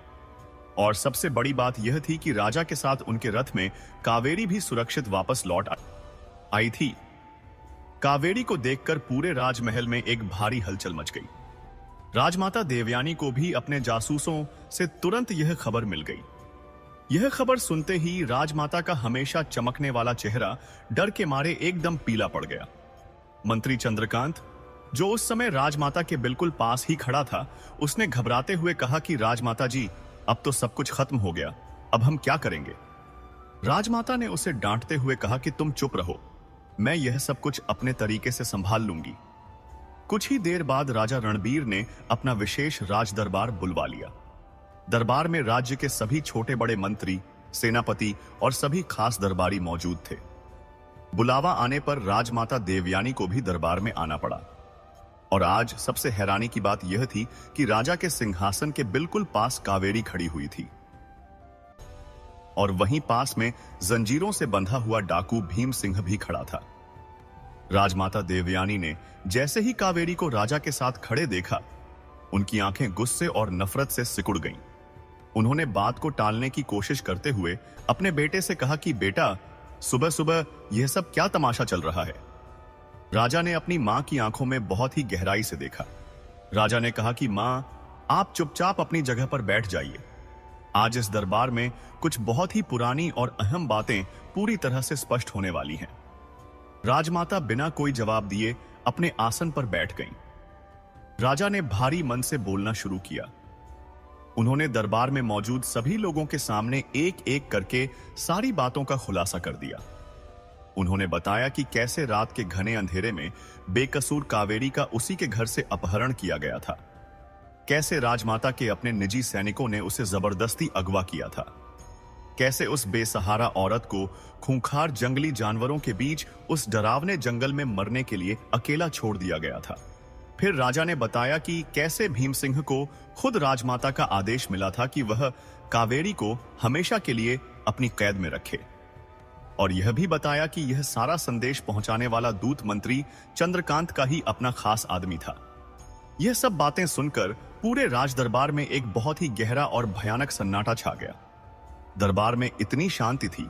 और सबसे बड़ी बात यह थी कि राजा के साथ उनके रथ में कावेरी भी सुरक्षित वापस लौट आई थी। कावेरी को देखकर पूरे राजमहल में एक भारी हलचल मच गई। राजमाता देवयानी को भी अपने जासूसों से तुरंत यह खबर मिल गई। यह खबर सुनते ही राजमाता का हमेशा चमकने वाला चेहरा डर के मारे एकदम पीला पड़ गया। मंत्री चंद्रकांत, जो उस समय राजमाता के बिल्कुल पास ही खड़ा था, उसने घबराते हुए कहा कि राजमाता जी, अब तो सब कुछ खत्म हो गया, अब हम क्या करेंगे? राजमाता ने उसे डांटते हुए कहा कि तुम चुप रहो, मैं यह सब कुछ अपने तरीके से संभाल लूंगी। कुछ ही देर बाद राजा रणबीर ने अपना विशेष राज दरबार बुलवा लिया। दरबार में राज्य के सभी छोटे बड़े मंत्री, सेनापति और सभी खास दरबारी मौजूद थे। बुलावा आने पर राजमाता देवयानी को भी दरबार में आना पड़ा। और आज सबसे हैरानी की बात यह थी कि राजा के सिंहासन के बिल्कुल पास कावेरी खड़ी हुई थी और वहीं पास में जंजीरों से बंधा हुआ डाकू भीम सिंह भी खड़ा था। राजमाता देवयानी ने जैसे ही कावेरी को राजा के साथ खड़े देखा, उनकी आंखें गुस्से और नफरत से सिकुड़ गईं। उन्होंने बात को टालने की कोशिश करते हुए अपने बेटे से कहा कि बेटा, सुबह सुबह यह सब क्या तमाशा चल रहा है? राजा ने अपनी मां की आंखों में बहुत ही गहराई से देखा। राजा ने कहा कि मां, आप चुपचाप अपनी जगह पर बैठ जाइए। आज इस दरबार में कुछ बहुत ही पुरानी और अहम बातें पूरी तरह से स्पष्ट होने वाली हैं। राजमाता बिना कोई जवाब दिए अपने आसन पर बैठ गईं। राजा ने भारी मन से बोलना शुरू किया। उन्होंने दरबार में मौजूद सभी लोगों के सामने एक एक करके सारी बातों का खुलासा कर दिया। उन्होंने बताया कि कैसे रात के घने अंधेरे में बेकसूर कावेरी का उसी के घर से अपहरण किया गया था, कैसे राजमाता के अपने निजी सैनिकों ने उसे जबरदस्ती अगवा किया था, कैसे उस बेसहारा औरत को खूंखार जंगली जानवरों के बीच उस डरावने जंगल में मरने के लिए अकेला छोड़ दिया गया था। फिर राजा ने बताया कि कैसे भीम सिंह को खुद राजमाता का आदेश मिला था कि वह कावेरी को हमेशा के लिए अपनी कैद में रखे। और यह भी बताया कि यह सारा संदेश पहुंचाने वाला दूत मंत्री चंद्रकांत का ही अपना खास आदमी था। यह सब बातें सुनकर पूरे राजदरबार में एक बहुत ही गहरा और भयानक सन्नाटा छा गया। दरबार में इतनी शांति थी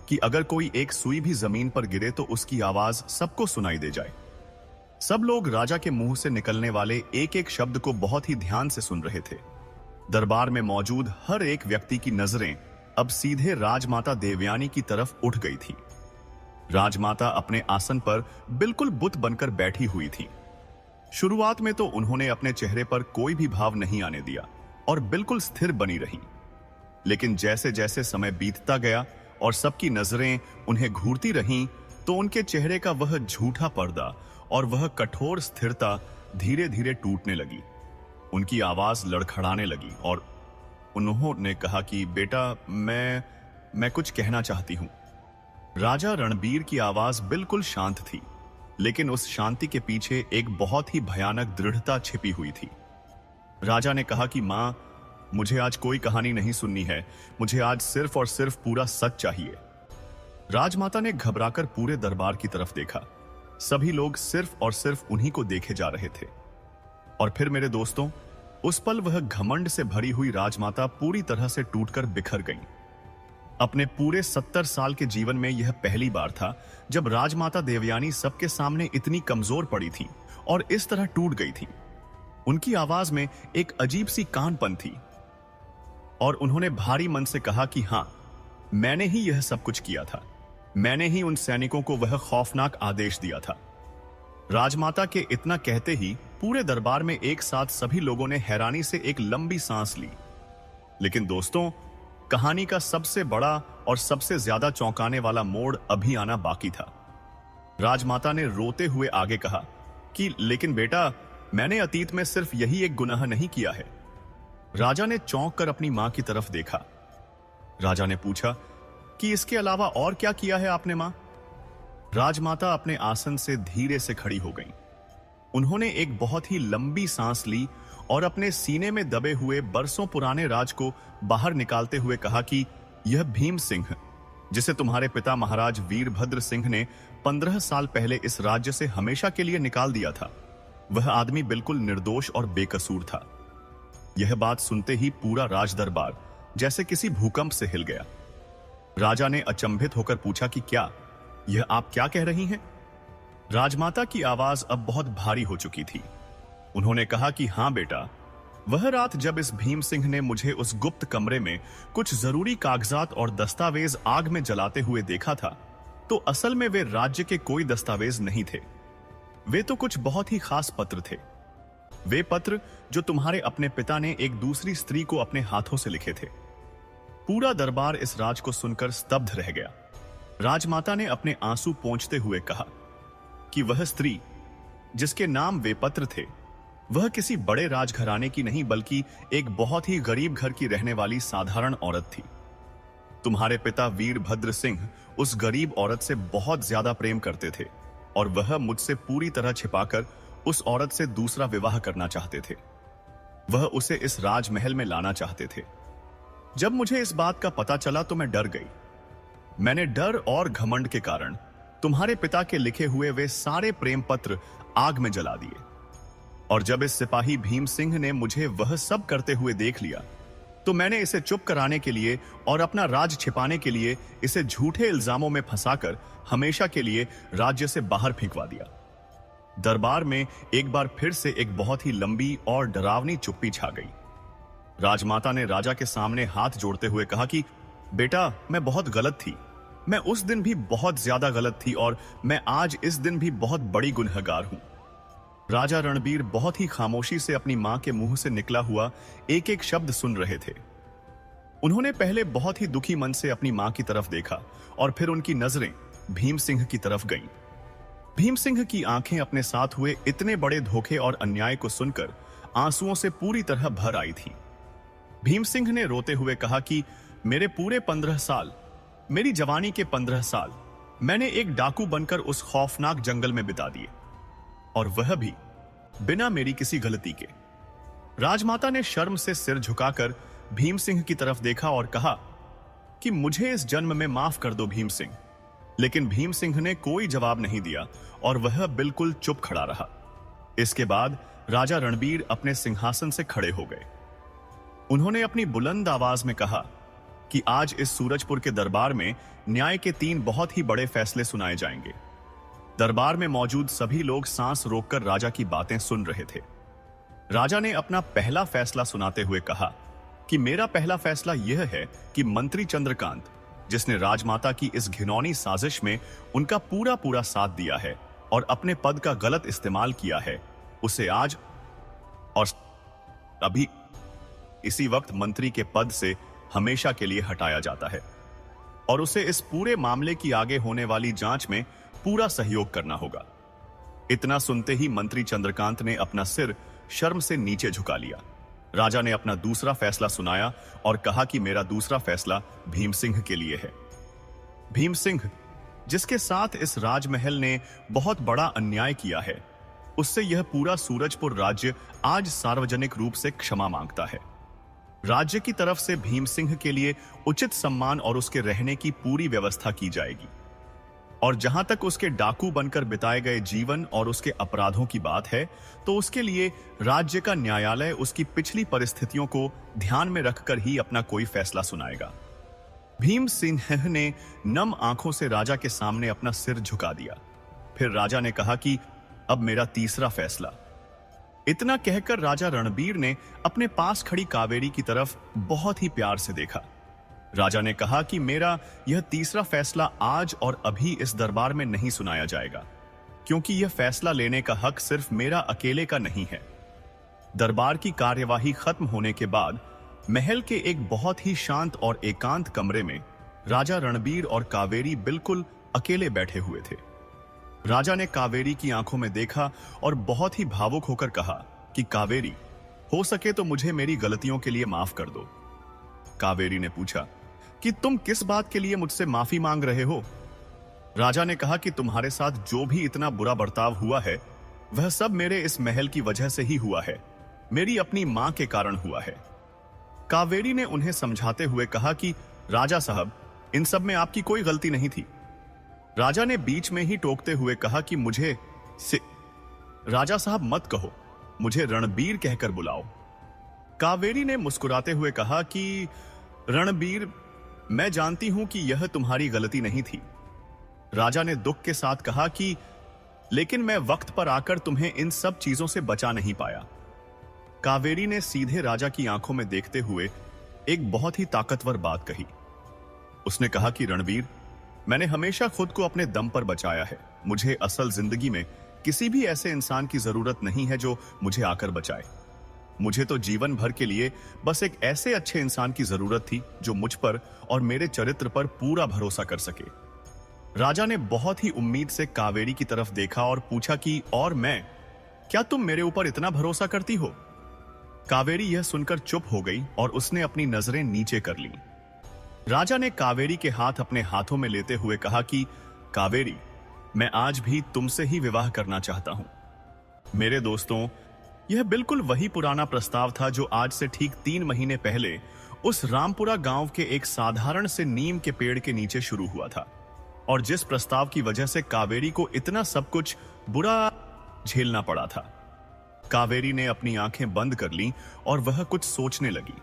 कि अगर कोई एक सुई भी जमीन पर गिरे तो उसकी आवाज सबको सुनाई दे जाए। सब लोग राजा के मुंह से निकलने वाले एक एक शब्द को बहुत ही ध्यान से सुन रहे थे। दरबार में मौजूद हर एक व्यक्ति की नजरें अब सीधे राजमाता देवयानी की तरफ उठ गई थी। राजमाता अपने आसन पर बिल्कुल बुत बनकर बैठी हुई थी। शुरुआत में तो उन्होंने अपने चेहरे पर कोई भी भाव नहीं आने दिया और बिल्कुल स्थिर बनी रही, लेकिन जैसे जैसे समय बीतता गया और सबकी नजरें उन्हें घूरती रहीं, तो उनके चेहरे का वह झूठा पर्दा और वह कठोर स्थिरता धीरे धीरे टूटने लगी। उनकी आवाज लड़खड़ाने लगी और उन्होंने कहा कि बेटा, मैं कुछ कहना चाहती हूं। राजा रणबीर की आवाज बिल्कुल शांत थी, लेकिन उस शांति के पीछे एक बहुत ही भयानक दृढ़ता छिपी हुई थी। राजा ने कहा कि मां, मुझे आज कोई कहानी नहीं सुननी है, मुझे आज सिर्फ और सिर्फ पूरा सच चाहिए। राजमाता ने घबराकर पूरे दरबार की तरफ देखा। सभी लोग सिर्फ और सिर्फ उन्हीं को देखे जा रहे थे। और फिर मेरे दोस्तों, उस पल वह घमंड से भरी हुई राजमाता पूरी तरह से टूटकर बिखर गईं। अपने पूरे 70 साल के जीवन में यह पहली बार था जब राजमाता देवयानी सबके सामने इतनी कमजोर पड़ी थी और इस तरह टूट गई थी। उनकी आवाज में एक अजीब सी कानपन थी और उन्होंने भारी मन से कहा कि हां, मैंने ही यह सब कुछ किया था। मैंने ही उन सैनिकों को वह खौफनाक आदेश दिया था। राजमाता के इतना कहते ही पूरे दरबार में एक साथ सभी लोगों ने हैरानी से एक लंबी सांस ली। लेकिन दोस्तों, कहानी का सबसे बड़ा और सबसे ज्यादा चौंकाने वाला मोड़ अभी आना बाकी था। राजमाता ने रोते हुए आगे कहा कि लेकिन बेटा, मैंने अतीत में सिर्फ यही एक गुनाह नहीं किया है। राजा ने चौंक कर अपनी मां की तरफ देखा। राजा ने पूछा कि इसके अलावा और क्या किया है आपने मां? राजमाता अपने आसन से धीरे से खड़ी हो गईं। उन्होंने एक बहुत ही लंबी सांस ली और अपने सीने में दबे हुए बरसों पुराने राज को बाहर निकालते हुए कहा कि यह भीम सिंह, जिसे तुम्हारे पिता महाराज वीरभद्र सिंह ने 15 साल पहले इस राज्य से हमेशा के लिए निकाल दिया था, वह आदमी बिल्कुल निर्दोष और बेकसूर था। यह बात सुनते ही पूरा राजदरबार जैसे किसी भूकंप से हिल गया। राजा ने अचंभित होकर पूछा कि क्या यह आप क्या कह रही हैं? राजमाता की आवाज अब बहुत भारी हो चुकी थी। उन्होंने कहा कि हां बेटा, वह रात जब इस भीम सिंह ने मुझे उस गुप्त कमरे में कुछ जरूरी कागजात और दस्तावेज आग में जलाते हुए देखा था, तो असल में वे राज्य के कोई दस्तावेज नहीं थे। वे तो कुछ बहुत ही खास पत्र थे। वे पत्र जो तुम्हारे अपने पिता ने एक दूसरी स्त्री को अपने हाथों से लिखे थे। पूरा दरबार इस राज को सुनकर स्तब्ध रह गया। राजमाता ने अपने आंसू पोंछते हुए कहा कि वह स्त्री जिसके नाम वे पत्र थे, वह किसी बड़े राजघराने की नहीं बल्कि एक बहुत ही गरीब घर की रहने वाली साधारण औरत थी। तुम्हारे पिता वीरभद्र सिंह उस गरीब औरत से बहुत ज्यादा प्रेम करते थे और वह मुझसे पूरी तरह छिपाकर उस औरत से दूसरा विवाह करना चाहते थे। वह उसे इस राजमहल में लाना चाहते थे। जब मुझे इस बात का पता चला तो मैं डर गई। मैंने डर और घमंड के कारण तुम्हारे पिता के लिखे हुए वे सारे प्रेम पत्र आग में जला दिए। और जब इस सिपाही भीम सिंह ने मुझे वह सब करते हुए देख लिया, तो मैंने इसे चुप कराने के लिए और अपना राज छिपाने के लिए इसे झूठे इल्जामों में फंसाकर हमेशा के लिए राज्य से बाहर फेंकवा दिया। दरबार में एक बार फिर से एक बहुत ही लंबी और डरावनी चुप्पी छा गई। राजमाता ने राजा के सामने हाथ जोड़ते हुए कहा कि बेटा, मैं बहुत गलत थी। मैं उस दिन भी बहुत ज्यादा गलत थी और मैं आज इस दिन भी बहुत बड़ी गुनहगार हूं। राजा रणबीर बहुत ही खामोशी से अपनी मां के मुंह से निकला हुआ एक एक शब्द सुन रहे थे। उन्होंने पहले बहुत ही दुखी मन से अपनी मां की तरफ देखा और फिर उनकी नजरें भीम सिंह की तरफ गईं। भीम सिंह की आंखें अपने साथ हुए इतने बड़े धोखे और अन्याय को सुनकर आंसुओं से पूरी तरह भर आई थी। भीम सिंह ने रोते हुए कहा कि मेरे पूरे 15 साल, मेरी जवानी के 15 साल मैंने एक डाकू बनकर उस खौफनाक जंगल में बिता दिए, और वह भी बिना मेरी किसी गलती के। राजमाता ने शर्म से सिर झुकाकर भीम सिंह की तरफ देखा और कहा कि मुझे इस जन्म में माफ कर दो भीम सिंह। लेकिन भीम सिंह ने कोई जवाब नहीं दिया और वह बिल्कुल चुप खड़ा रहा। इसके बाद राजा रणबीर अपने सिंहासन से खड़े हो गए। उन्होंने अपनी बुलंद आवाज में कहा कि आज इस सूरजपुर के दरबार में न्याय के 3 बहुत ही बड़े फैसले सुनाए जाएंगे। दरबार में मौजूद सभी लोग सांस रोककर राजा की बातें सुन रहे थे। राजा ने अपना पहला फैसला सुनाते हुए कहा कि मेरा पहला फैसला यह है कि मंत्री चंद्रकांत, जिसने राजमाता की इस घिनौनी साजिश में उनका पूरा पूरा साथ दिया है और अपने पद का गलत इस्तेमाल किया है, उसे आज और अभी इसी वक्त मंत्री के पद से हमेशा के लिए हटाया जाता है और उसे इस पूरे मामले की आगे होने वाली जांच में पूरा सहयोग करना होगा। इतना सुनते ही मंत्री चंद्रकांत ने अपना सिर शर्म से नीचे झुका लिया। राजा ने अपना दूसरा फैसला सुनाया और कहा कि मेरा दूसरा फैसला भीम सिंह के लिए है। भीम सिंह, जिसके साथ इस राजमहल ने बहुत बड़ा अन्याय किया है, उससे यह पूरा सूरजपुर राज्य आज सार्वजनिक रूप से क्षमा मांगता है। राज्य की तरफ से भीम सिंह के लिए उचित सम्मान और उसके रहने की पूरी व्यवस्था की जाएगी। और जहां तक उसके डाकू बनकर बिताए गए जीवन और उसके अपराधों की बात है, तो उसके लिए राज्य का न्यायालय उसकी पिछली परिस्थितियों को ध्यान में रखकर ही अपना कोई फैसला सुनाएगा। भीम सिंह ने नम आंखों से राजा के सामने अपना सिर झुका दिया। फिर राजा ने कहा कि अब मेरा तीसरा फैसला। इतना कहकर राजा रणबीर ने अपने पास खड़ी कावेरी की तरफ बहुत ही प्यार से देखा। राजा ने कहा कि मेरा यह तीसरा फैसला आज और अभी इस दरबार में नहीं सुनाया जाएगा, क्योंकि यह फैसला लेने का हक सिर्फ मेरा अकेले का नहीं है। दरबार की कार्यवाही खत्म होने के बाद महल के एक बहुत ही शांत और एकांत कमरे में राजा रणबीर और कावेरी बिल्कुल अकेले बैठे हुए थे। राजा ने कावेरी की आंखों में देखा और बहुत ही भावुक होकर कहा कि कावेरी, हो सके तो मुझे मेरी गलतियों के लिए माफ कर दो। कावेरी ने पूछा कि तुम किस बात के लिए मुझसे माफी मांग रहे हो? राजा ने कहा कि तुम्हारे साथ जो भी इतना बुरा बर्ताव हुआ है, वह सब मेरे इस महल की वजह से ही हुआ है, मेरी अपनी मां के कारण हुआ है। कावेरी ने उन्हें समझाते हुए कहा कि राजा साहब, इन सब में आपकी कोई गलती नहीं थी। राजा ने बीच में ही टोकते हुए कहा कि मुझे से राजा साहब मत कहो, मुझे रणबीर कहकर बुलाओ। कावेरी ने मुस्कुराते हुए कहा कि रणबीर, मैं जानती हूं कि यह तुम्हारी गलती नहीं थी। राजा ने दुख के साथ कहा कि लेकिन मैं वक्त पर आकर तुम्हें इन सब चीजों से बचा नहीं पाया। कावेरी ने सीधे राजा की आंखों में देखते हुए एक बहुत ही ताकतवर बात कही। उसने कहा कि रणबीर, मैंने हमेशा खुद को अपने दम पर बचाया है। मुझे असल जिंदगी में किसी भी ऐसे इंसान की जरूरत नहीं है जो मुझे आकर बचाए। मुझे तो जीवन भर के लिए बस एक ऐसे अच्छे इंसान की जरूरत थी जो मुझ पर और मेरे चरित्र पर पूरा भरोसा कर सके। राजा ने बहुत ही उम्मीद से कावेरी की तरफ देखा और पूछा कि और मैं, क्या तुम मेरे ऊपर इतना भरोसा करती हो? कावेरी यह सुनकर चुप हो गई और उसने अपनी नजरें नीचे कर लीं। राजा ने कावेरी के हाथ अपने हाथों में लेते हुए कहा कि कावेरी, मैं आज भी तुमसे ही विवाह करना चाहता हूं। मेरे दोस्तों, यह बिल्कुल वही पुराना प्रस्ताव था जो आज से ठीक 3 महीने पहले उस रामपुरा गांव के एक साधारण से नीम के पेड़ के नीचे शुरू हुआ था, और जिस प्रस्ताव की वजह से कावेरी को इतना सब कुछ बुरा झेलना पड़ा था। कावेरी ने अपनी आंखें बंद कर लीं और वह कुछ सोचने लगी।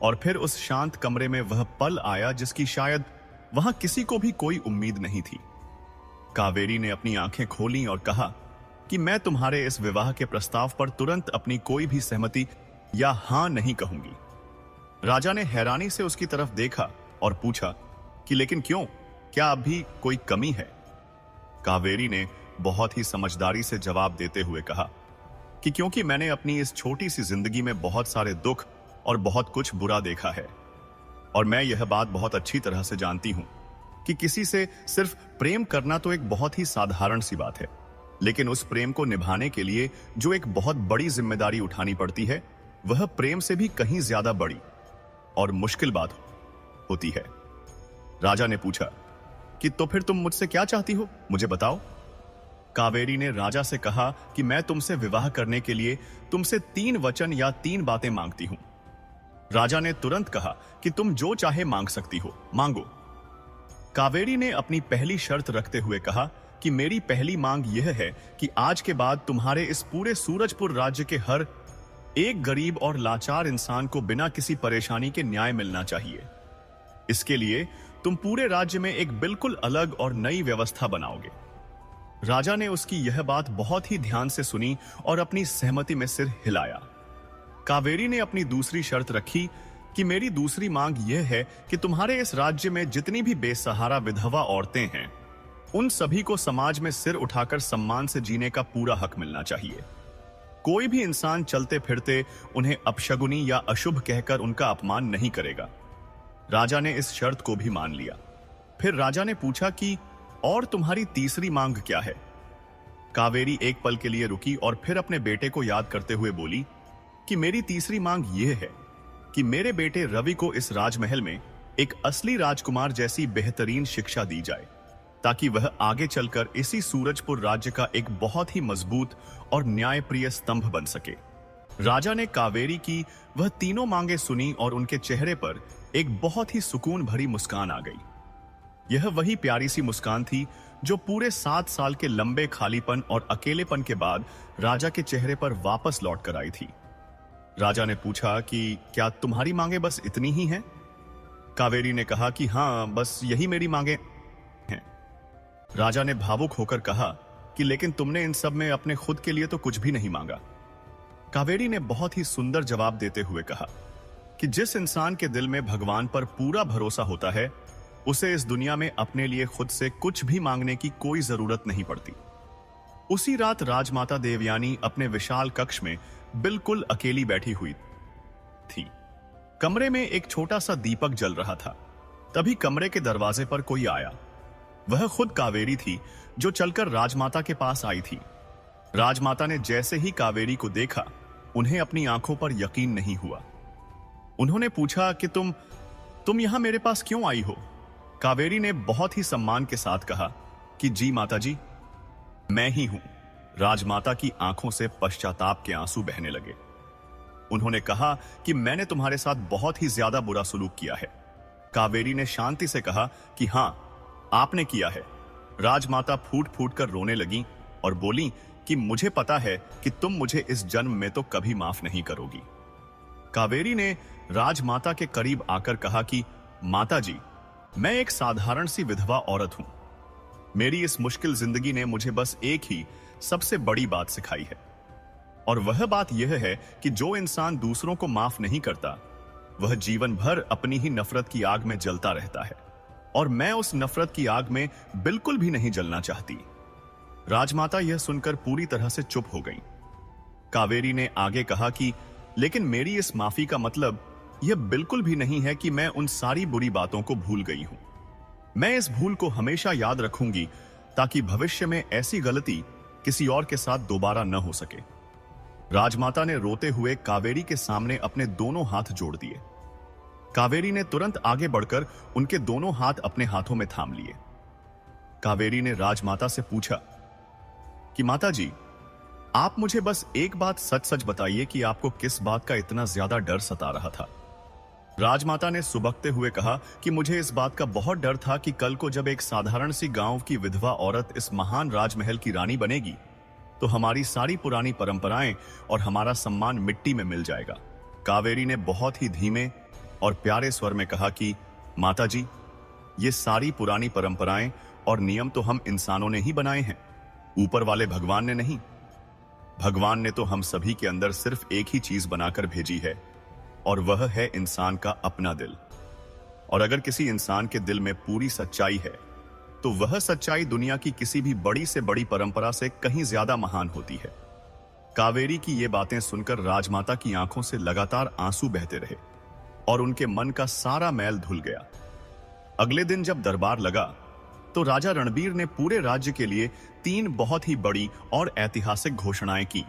और फिर उस शांत कमरे में वह पल आया जिसकी शायद वहां किसी को भी कोई उम्मीद नहीं थी। कावेरी ने अपनी आंखें खोलीं और कहा कि मैं तुम्हारे इस विवाह के प्रस्ताव पर तुरंत अपनी कोई भी सहमति या हां नहीं कहूंगी। राजा ने हैरानी से उसकी तरफ देखा और पूछा कि लेकिन क्यों, क्या अब भी कोई कमी है? कावेरी ने बहुत ही समझदारी से जवाब देते हुए कहा कि क्योंकि मैंने अपनी इस छोटी सी जिंदगी में बहुत सारे दुख और बहुत कुछ बुरा देखा है, और मैं यह बात बहुत अच्छी तरह से जानती हूं कि किसी से सिर्फ प्रेम करना तो एक बहुत ही साधारण सी बात है, लेकिन उस प्रेम को निभाने के लिए जो एक बहुत बड़ी जिम्मेदारी उठानी पड़ती है, वह प्रेम से भी कहीं ज्यादा बड़ी और मुश्किल बात होती है। राजा ने पूछा कि तो फिर तुम मुझसे क्या चाहती हो, मुझे बताओ। कावेरी ने राजा से कहा कि मैं तुमसे विवाह करने के लिए तुमसे 3 वचन या 3 बातें मांगती हूं। राजा ने तुरंत कहा कि तुम जो चाहे मांग सकती हो, मांगो। कावेरी ने अपनी पहली शर्त रखते हुए कहा कि मेरी पहली मांग यह है कि आज के बाद तुम्हारे इस पूरे सूरजपुर राज्य के हर एक गरीब और लाचार इंसान को बिना किसी परेशानी के न्याय मिलना चाहिए। इसके लिए तुम पूरे राज्य में एक बिल्कुल अलग और नई व्यवस्था बनाओगे। राजा ने उसकी यह बात बहुत ही ध्यान से सुनी और अपनी सहमति में सिर हिलाया। कावेरी ने अपनी दूसरी शर्त रखी कि मेरी दूसरी मांग यह है कि तुम्हारे इस राज्य में जितनी भी बेसहारा विधवा औरतें हैं, उन सभी को समाज में सिर उठाकर सम्मान से जीने का पूरा हक मिलना चाहिए। कोई भी इंसान चलते फिरते उन्हें अपशगुनी या अशुभ कहकर उनका अपमान नहीं करेगा। राजा ने इस शर्त को भी मान लिया। फिर राजा ने पूछा कि और तुम्हारी तीसरी मांग क्या है? कावेरी एक पल के लिए रुकी और फिर अपने बेटे को याद करते हुए बोली कि मेरी तीसरी मांग यह है कि मेरे बेटे रवि को इस राजमहल में एक असली राजकुमार जैसी बेहतरीन शिक्षा दी जाए, ताकि वह आगे चलकर इसी सूरजपुर राज्य का एक बहुत ही मजबूत और न्यायप्रिय स्तंभ बन सके। राजा ने कावेरी की वह तीनों मांगे सुनी और उनके चेहरे पर एक बहुत ही सुकून भरी मुस्कान आ गई। यह वही प्यारी सी मुस्कान थी जो पूरे 7 साल के लंबे खालीपन और अकेलेपन के बाद राजा के चेहरे पर वापस लौट कर आई थी। राजा ने पूछा कि क्या तुम्हारी मांगे बस इतनी ही हैं? कावेरी ने कहा कि हां, बस यही मेरी मांगे हैं। राजा ने भावुक होकर कहा कि लेकिन तुमने इन सब में अपने खुद के लिए तो कुछ भी नहीं मांगा। कावेरी ने बहुत ही सुंदर जवाब देते हुए कहा कि जिस इंसान के दिल में भगवान पर पूरा भरोसा होता है, उसे इस दुनिया में अपने लिए खुद से कुछ भी मांगने की कोई जरूरत नहीं पड़ती। उसी रात राजमाता देवयानी अपने विशाल कक्ष में बिल्कुल अकेली बैठी हुई थी। कमरे में एक छोटा सा दीपक जल रहा था। तभी कमरे के दरवाजे पर कोई आया। वह खुद कावेरी थी जो चलकर राजमाता के पास आई थी। राजमाता ने जैसे ही कावेरी को देखा, उन्हें अपनी आंखों पर यकीन नहीं हुआ। उन्होंने पूछा कि तुम यहां मेरे पास क्यों आई हो? कावेरी ने बहुत ही सम्मान के साथ कहा कि जी माता जी, मैं ही हूं। राजमाता की आंखों से पश्चाताप के आंसू बहने लगे। उन्होंने कहा कि मैंने तुम्हारे साथ बहुत ही ज्यादा बुरा सलूक किया है। कावेरी ने शांति से कहा कि हां, आपने किया है। राजमाता फूट फूट कर रोने लगी और बोली कि मुझे पता है कि तुम मुझे इस जन्म में तो कभी माफ नहीं करोगी। कावेरी ने राजमाता के करीब आकर कहा कि माता जी, मैं एक साधारण सी विधवा औरत हूं। मेरी इस मुश्किल जिंदगी ने मुझे बस एक ही सबसे बड़ी बात सिखाई है, और वह बात यह है कि जो इंसान दूसरों को माफ नहीं करता वह जीवन भर अपनी ही नफरत की आग में जलता रहता है, और मैं उस नफरत की आग में बिल्कुल भी नहीं जलना चाहती। राजमाता यह सुनकर पूरी तरह से चुप हो गईं। कावेरी ने आगे कहा कि लेकिन मेरी इस माफी का मतलब यह बिल्कुल भी नहीं है कि मैं उन सारी बुरी बातों को भूल गई हूं। मैं इस भूल को हमेशा याद रखूंगी ताकि भविष्य में ऐसी गलती किसी और के साथ दोबारा न हो सके। राजमाता ने रोते हुए कावेरी के सामने अपने दोनों हाथ जोड़ दिए। कावेरी ने तुरंत आगे बढ़कर उनके दोनों हाथ अपने हाथों में थाम लिए। कावेरी ने राजमाता से पूछा कि माता जी, आप मुझे बस एक बात सच सच बताइए कि आपको किस बात का इतना ज्यादा डर सता रहा था। राजमाता ने सुबकते हुए कहा कि मुझे इस बात का बहुत डर था कि कल को जब एक साधारण सी गांव की विधवा औरत इस महान राजमहल की रानी बनेगी तो हमारी सारी पुरानी परंपराएं और हमारा सम्मान मिट्टी में मिल जाएगा। कावेरी ने बहुत ही धीमे और प्यारे स्वर में कहा कि माता जी, ये सारी पुरानी परंपराएं और नियम तो हम इंसानों ने ही बनाए हैं, ऊपर वाले भगवान ने नहीं। भगवान ने तो हम सभी के अंदर सिर्फ एक ही चीज बनाकर भेजी है, और वह है इंसान का अपना दिल। और अगर किसी इंसान के दिल में पूरी सच्चाई है तो वह सच्चाई दुनिया की किसी भी बड़ी से बड़ी परंपरा से कहीं ज्यादा महान होती है। कावेरी की ये बातें सुनकर राजमाता की आंखों से लगातार आंसू बहते रहे और उनके मन का सारा मैल धुल गया। अगले दिन जब दरबार लगा तो राजा रणबीर ने पूरे राज्य के लिए 3 बहुत ही बड़ी और ऐतिहासिक घोषणाएं की।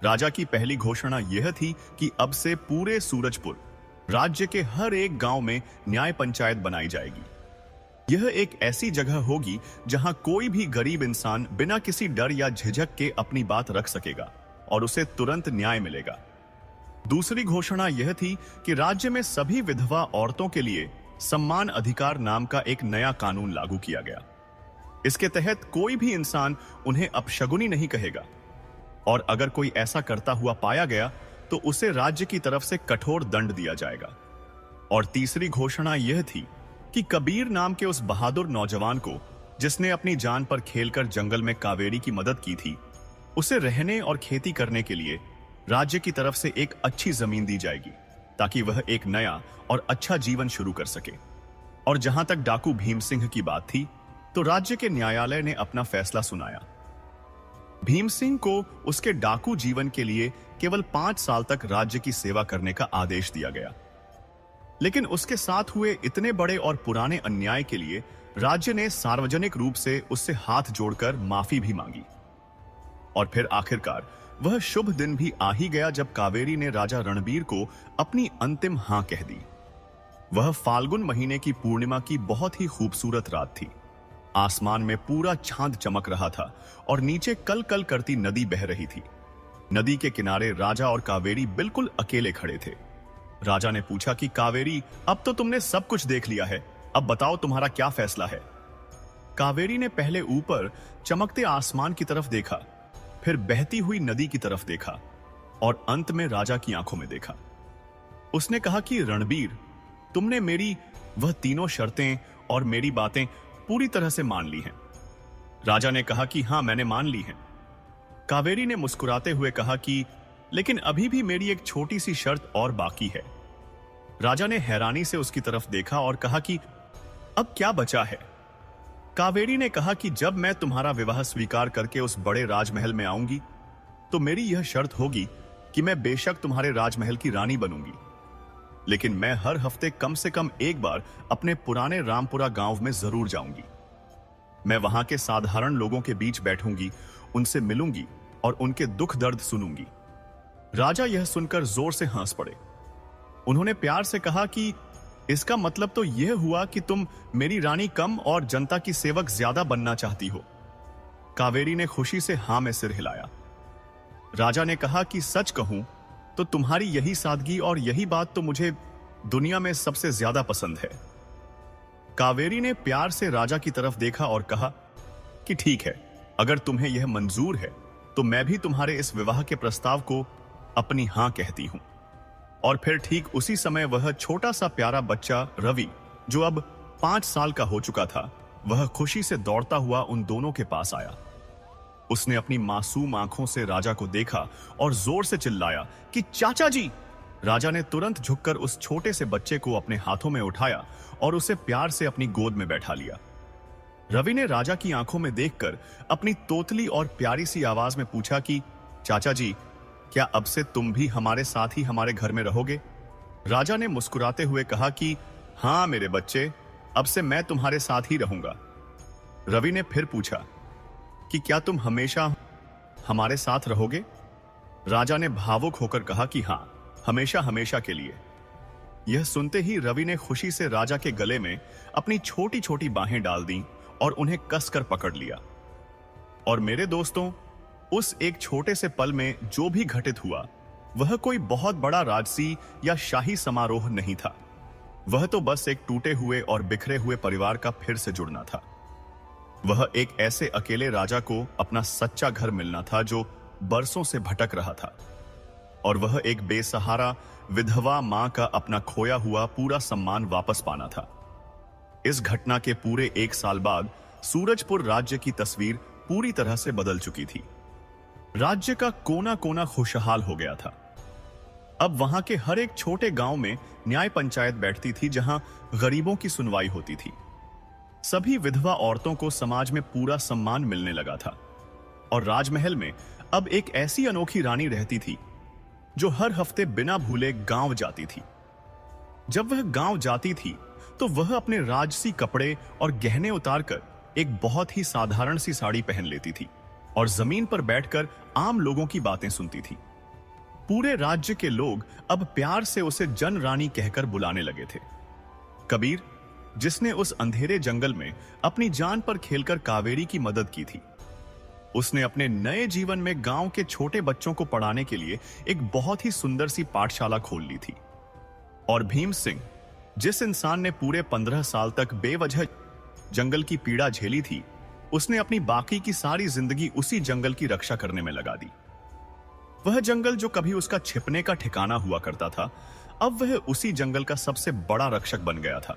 राजा की पहली घोषणा यह थी कि अब से पूरे सूरजपुर राज्य के हर एक गांव में न्याय पंचायत बनाई जाएगी। यह एक ऐसी जगह होगी जहां कोई भी गरीब इंसान बिना किसी डर या झिझक के अपनी बात रख सकेगा और उसे तुरंत न्याय मिलेगा। दूसरी घोषणा यह थी कि राज्य में सभी विधवा औरतों के लिए सम्मान अधिकार नाम का एक नया कानून लागू किया गया। इसके तहत कोई भी इंसान उन्हें अपशगुनी नहीं कहेगा, और अगर कोई ऐसा करता हुआ पाया गया तो उसे राज्य की तरफ से कठोर दंड दिया जाएगा। और तीसरी घोषणा यह थी कि कबीर नाम के उस बहादुर नौजवान को, जिसने अपनी जान पर खेलकर जंगल में कावेरी की मदद की थी, उसे रहने और खेती करने के लिए राज्य की तरफ से एक अच्छी जमीन दी जाएगी ताकि वह एक नया और अच्छा जीवन शुरू कर सके। और जहां तक डाकू भीम सिंह की बात थी तो राज्य के न्यायालय ने अपना फैसला सुनाया। भीम सिंह को उसके डाकू जीवन के लिए केवल 5 साल तक राज्य की सेवा करने का आदेश दिया गया, लेकिन उसके साथ हुए इतने बड़े और पुराने अन्याय के लिए राज्य ने सार्वजनिक रूप से उससे हाथ जोड़कर माफी भी मांगी। और फिर आखिरकार वह शुभ दिन भी आ ही गया जब कावेरी ने राजा रणबीर को अपनी अंतिम हां कह दी। वह फाल्गुन महीने की पूर्णिमा की बहुत ही खूबसूरत रात थी। आसमान में पूरा चांद चमक रहा था और नीचे कल कल करती नदी बह रही थी। नदी के किनारे राजा और कावेरी बिल्कुल अकेले खड़े थे। राजा ने पूछा कि कावेरी, अब तो तुमने सब कुछ देख लिया है, अब बताओ तुम्हारा क्या फैसला है। कावेरी ने पहले ऊपर चमकते आसमान की तरफ देखा, फिर बहती हुई नदी की तरफ देखा और अंत में राजा की आंखों में देखा। उसने कहा कि रणबीर, तुमने मेरी वह तीनों शर्तें और मेरी बातें पूरी तरह से मान ली हैं। राजा ने कहा कि हां, मैंने मान ली हैं। कावेरी ने मुस्कुराते हुए कहा कि लेकिन अभी भी मेरी एक छोटी सी शर्त और बाकी है। राजा ने हैरानी से उसकी तरफ देखा और कहा कि अब क्या बचा है। कावेरी ने कहा कि जब मैं तुम्हारा विवाह स्वीकार करके उस बड़े राजमहल में आऊंगी तो मेरी यह शर्त होगी कि मैं बेशक तुम्हारे राजमहल की रानी बनूंगी, लेकिन मैं हर हफ्ते कम से कम एक बार अपने पुराने रामपुरा गांव में जरूर जाऊंगी। मैं वहां के साधारण लोगों के बीच बैठूंगी, उनसे मिलूंगी और उनके दुख दर्द सुनूंगी। राजा यह सुनकर जोर से हंस पड़े। उन्होंने प्यार से कहा कि इसका मतलब तो यह हुआ कि तुम मेरी रानी कम और जनता की सेवक ज्यादा बनना चाहती हो। कावेरी ने खुशी से हां में सिर हिलाया। राजा ने कहा कि सच कहूं तो तुम्हारी यही सादगी और यही बात तो मुझे दुनिया में सबसे ज्यादा पसंद है। कावेरी ने प्यार से राजा की तरफ देखा और कहा कि ठीक है, अगर तुम्हें यह मंजूर है तो मैं भी तुम्हारे इस विवाह के प्रस्ताव को अपनी हां कहती हूं। और फिर ठीक उसी समय वह छोटा सा प्यारा बच्चा रवि, जो अब 5 साल का हो चुका था, वह खुशी से दौड़ता हुआ उन दोनों के पास आया। उसने अपनी मासूम आंखों से राजा को देखा और जोर से चिल्लाया कि चाचा जी। राजा ने तुरंत झुककर उस छोटे से बच्चे को अपने हाथों में उठाया और उसे प्यार से अपनी गोद में बैठा लिया। रवि ने राजा की आंखों में देखकर अपनी तोतली और प्यारी सी आवाज में पूछा कि चाचा जी, क्या अब से तुम भी हमारे साथ ही हमारे घर में रहोगे? राजा ने मुस्कुराते हुए कहा कि हां मेरे बच्चे, अब से मैं तुम्हारे साथ ही रहूंगा। रवि ने फिर पूछा कि क्या तुम हमेशा हमारे साथ रहोगे? राजा ने भावुक होकर कहा कि हां, हमेशा हमेशा के लिए। यह सुनते ही रवि ने खुशी से राजा के गले में अपनी छोटी छोटी बाहें डाल दी और उन्हें कसकर पकड़ लिया। और मेरे दोस्तों, उस एक छोटे से पल में जो भी घटित हुआ, वह कोई बहुत बड़ा राजसी या शाही समारोह नहीं था। वह तो बस एक टूटे हुए और बिखरे हुए परिवार का फिर से जुड़ना था। वह एक ऐसे अकेले राजा को अपना सच्चा घर मिलना था जो बरसों से भटक रहा था। और वह एक बेसहारा विधवा मां का अपना खोया हुआ पूरा सम्मान वापस पाना था। इस घटना के पूरे 1 साल बाद सूरजपुर राज्य की तस्वीर पूरी तरह से बदल चुकी थी। राज्य का कोना कोना खुशहाल हो गया था। अब वहां के हर एक छोटे गांव में न्याय पंचायत बैठती थी, जहां गरीबों की सुनवाई होती थी। सभी विधवा औरतों को समाज में पूरा सम्मान मिलने लगा था। और राजमहल में अब एक ऐसी अनोखी रानी रहती थी जो हर हफ्ते बिना भूले गांव जाती थी। जब वह गांव जाती थी तो वह अपने राजसी कपड़े और गहने उतारकर एक बहुत ही साधारण सी साड़ी पहन लेती थी और जमीन पर बैठकर आम लोगों की बातें सुनती थी। पूरे राज्य के लोग अब प्यार से उसे जन रानी कहकर बुलाने लगे थे। कबीर, जिसने उस अंधेरे जंगल में अपनी जान पर खेलकर कावेरी की मदद की थी, उसने अपने नए जीवन में गांव के छोटे बच्चों को पढ़ाने के लिए एक बहुत ही सुंदर सी पाठशाला खोल ली थी। और भीम सिंह, जिस इंसान ने पूरे 15 साल तक बेवजह जंगल की पीड़ा झेली थी, उसने अपनी बाकी की सारी जिंदगी उसी जंगल की रक्षा करने में लगा दी। वह जंगल जो कभी उसका छिपने का ठिकाना हुआ करता था, अब वह उसी जंगल का सबसे बड़ा रक्षक बन गया था।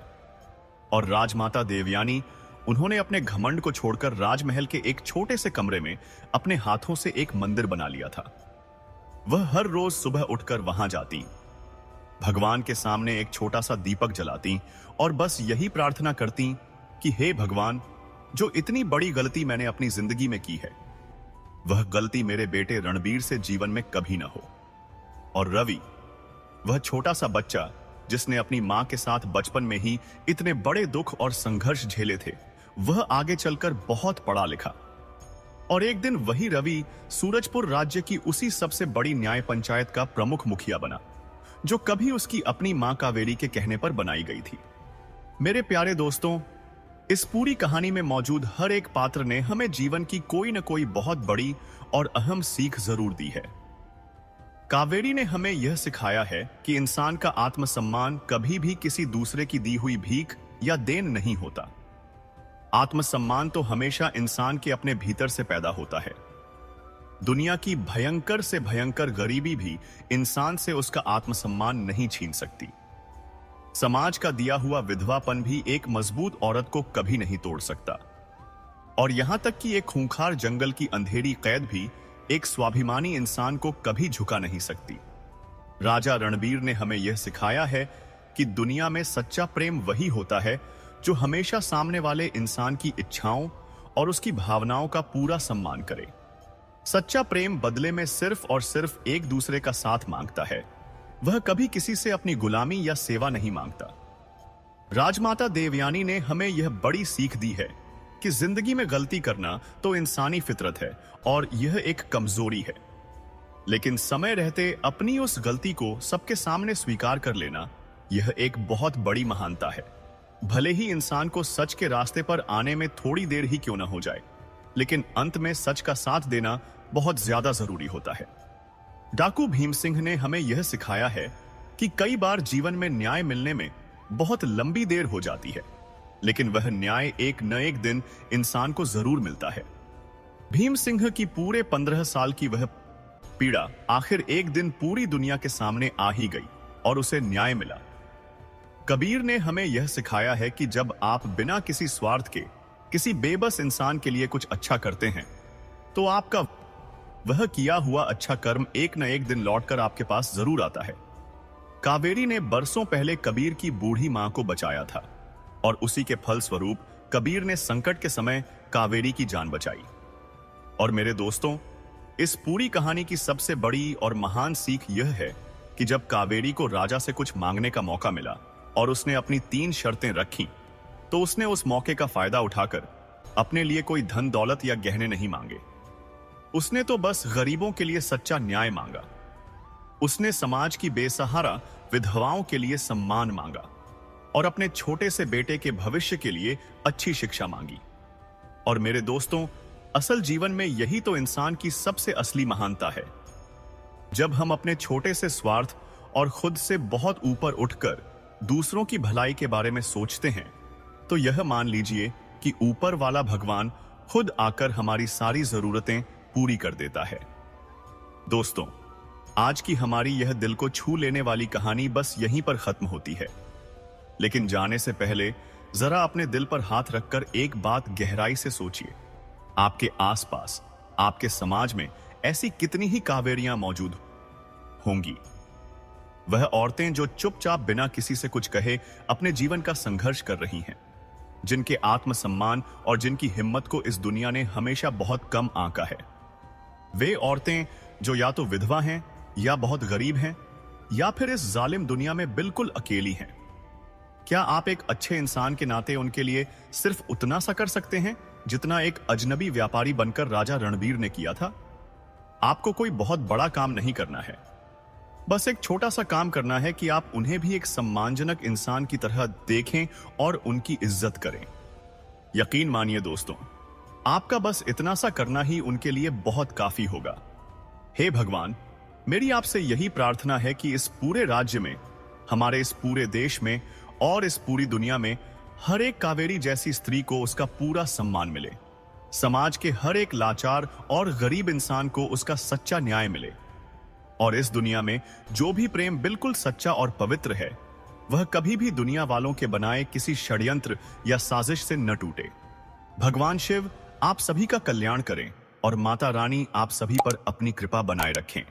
और राजमाता देवयानी, उन्होंने अपने घमंड को छोड़कर राजमहल के एक छोटे से कमरे में अपने हाथों से एक मंदिर बना लिया था। वह हर रोज सुबह उठकर वहां जाती, भगवान के सामने एक छोटा सा दीपक जलाती और बस यही प्रार्थना करती कि हे भगवान, जो इतनी बड़ी गलती मैंने अपनी जिंदगी में की है, वह गलती मेरे बेटे रणबीर से जीवन में कभी ना हो। और रवि, वह छोटा सा बच्चा जिसने अपनी मां के साथ बचपन में ही इतने बड़े दुख और संघर्ष झेले थे, वह आगे चलकर बहुत पढ़ा लिखा। और एक दिन वही रवि सूरजपुर राज्य की उसी सबसे बड़ी न्याय पंचायत का प्रमुख मुखिया बना, जो कभी उसकी अपनी मां कावेरी के कहने पर बनाई गई थी। मेरे प्यारे दोस्तों, इस पूरी कहानी में मौजूद हर एक पात्र ने हमें जीवन की कोई न कोई बहुत बड़ी और अहम सीख जरूर दी है। कावेरी ने हमें यह सिखाया है कि इंसान का आत्मसम्मान कभी भी किसी दूसरे की दी हुई भीख या देन नहीं होता। आत्मसम्मान तो हमेशा इंसान के अपने भीतर से पैदा होता है। दुनिया की भयंकर से भयंकर गरीबी भी इंसान से उसका आत्मसम्मान नहीं छीन सकती। समाज का दिया हुआ विधवापन भी एक मजबूत औरत को कभी नहीं तोड़ सकता। और यहां तक कि एक खूंखार जंगल की अंधेरी कैद भी एक स्वाभिमानी इंसान को कभी झुका नहीं सकती। राजा रणबीर ने हमें यह सिखाया है कि दुनिया में सच्चा प्रेम वही होता है जो हमेशा सामने वाले इंसान की इच्छाओं और उसकी भावनाओं का पूरा सम्मान करे। सच्चा प्रेम बदले में सिर्फ और सिर्फ एक दूसरे का साथ मांगता है। वह कभी किसी से अपनी गुलामी या सेवा नहीं मांगता। राजमाता देवयानी ने हमें यह बड़ी सीख दी है कि जिंदगी में गलती करना तो इंसानी फितरत है और यह एक कमजोरी है, लेकिन समय रहते अपनी उस गलती को सबके सामने स्वीकार कर लेना, यह एक बहुत बड़ी महानता है। भले ही इंसान को सच के रास्ते पर आने में थोड़ी देर ही क्यों ना हो जाए, लेकिन अंत में सच का साथ देना बहुत ज्यादा जरूरी होता है। डाकू भीम सिंह ने हमें यह सिखाया है कि कई बार जीवन में न्याय मिलने में बहुत लंबी देर हो जाती है, लेकिन वह न्याय एक न एक दिन इंसान को जरूर मिलता है। भीम सिंह की पूरे 15 साल की वह पीड़ा आखिर एक दिन पूरी दुनिया के सामने आ ही गई और उसे न्याय मिला। कबीर ने हमें यह सिखाया है कि जब आप बिना किसी स्वार्थ के किसी बेबस इंसान के लिए कुछ अच्छा करते हैं, तो आपका वह किया हुआ अच्छा कर्म एक न एक दिन लौटकर आपके पास जरूर आता है। कावेरी ने बरसों पहले कबीर की बूढ़ी मां को बचाया था और उसी के फल स्वरूप कबीर ने संकट के समय कावेरी की जान बचाई। और मेरे दोस्तों, इस पूरी कहानी की सबसे बड़ी और महान सीख यह है कि जब कावेरी को राजा से कुछ मांगने का मौका मिला और उसने अपनी 3 शर्तें रखी, तो उसने उस मौके का फायदा उठाकर अपने लिए कोई धन दौलत या गहने नहीं मांगे। उसने तो बस गरीबों के लिए सच्चा न्याय मांगा। उसने समाज की बेसहारा विधवाओं के लिए सम्मान मांगा और अपने छोटे से बेटे के भविष्य के लिए अच्छी शिक्षा मांगी। और मेरे दोस्तों, असल जीवन में यही तो इंसान की सबसे असली महानता है। जब हम अपने छोटे से स्वार्थ और खुद से बहुत ऊपर उठकर दूसरों की भलाई के बारे में सोचते हैं, तो यह मान लीजिए कि ऊपर वाला भगवान खुद आकर हमारी सारी जरूरतें पूरी कर देता है। दोस्तों, आज की हमारी यह दिल को छू लेने वाली कहानी बस यहीं पर खत्म होती है। लेकिन जाने से पहले जरा अपने दिल पर हाथ रखकर एक बात गहराई से सोचिए। आपके आसपास, आपके समाज में ऐसी कितनी ही कावेरियां मौजूद होंगी। वह औरतें जो चुपचाप बिना किसी से कुछ कहे अपने जीवन का संघर्ष कर रही हैं, जिनके आत्मसम्मान और जिनकी हिम्मत को इस दुनिया ने हमेशा बहुत कम आंका है। वे औरतें जो या तो विधवा हैं, या बहुत गरीब हैं, या फिर इस जालिम दुनिया में बिल्कुल अकेली हैं। क्या आप एक अच्छे इंसान के नाते उनके लिए सिर्फ उतना सा कर सकते हैं जितना एक अजनबी व्यापारी बनकर राजा रणबीर ने किया था? आपको कोई बहुत बड़ा काम नहीं करना है, बस एक छोटा सा काम करना है कि आप उन्हें भी एक सम्मानजनक इंसान की तरह देखें और उनकी इज्जत करें। यकीन मानिए दोस्तों, आपका बस इतना सा करना ही उनके लिए बहुत काफी होगा। हे भगवान, मेरी आपसे यही प्रार्थना है कि इस पूरे राज्य में, हमारे इस पूरे देश में और इस पूरी दुनिया में हर एक कावेरी जैसी स्त्री को उसका पूरा सम्मान मिले। समाज के हर एक लाचार और गरीब इंसान को उसका सच्चा न्याय मिले। और इस दुनिया में जो भी प्रेम बिल्कुल सच्चा और पवित्र है, वह कभी भी दुनिया वालों के बनाए किसी षड्यंत्र या साजिश से न टूटे। भगवान शिव आप सभी का कल्याण करें और माता रानी आप सभी पर अपनी कृपा बनाए रखें।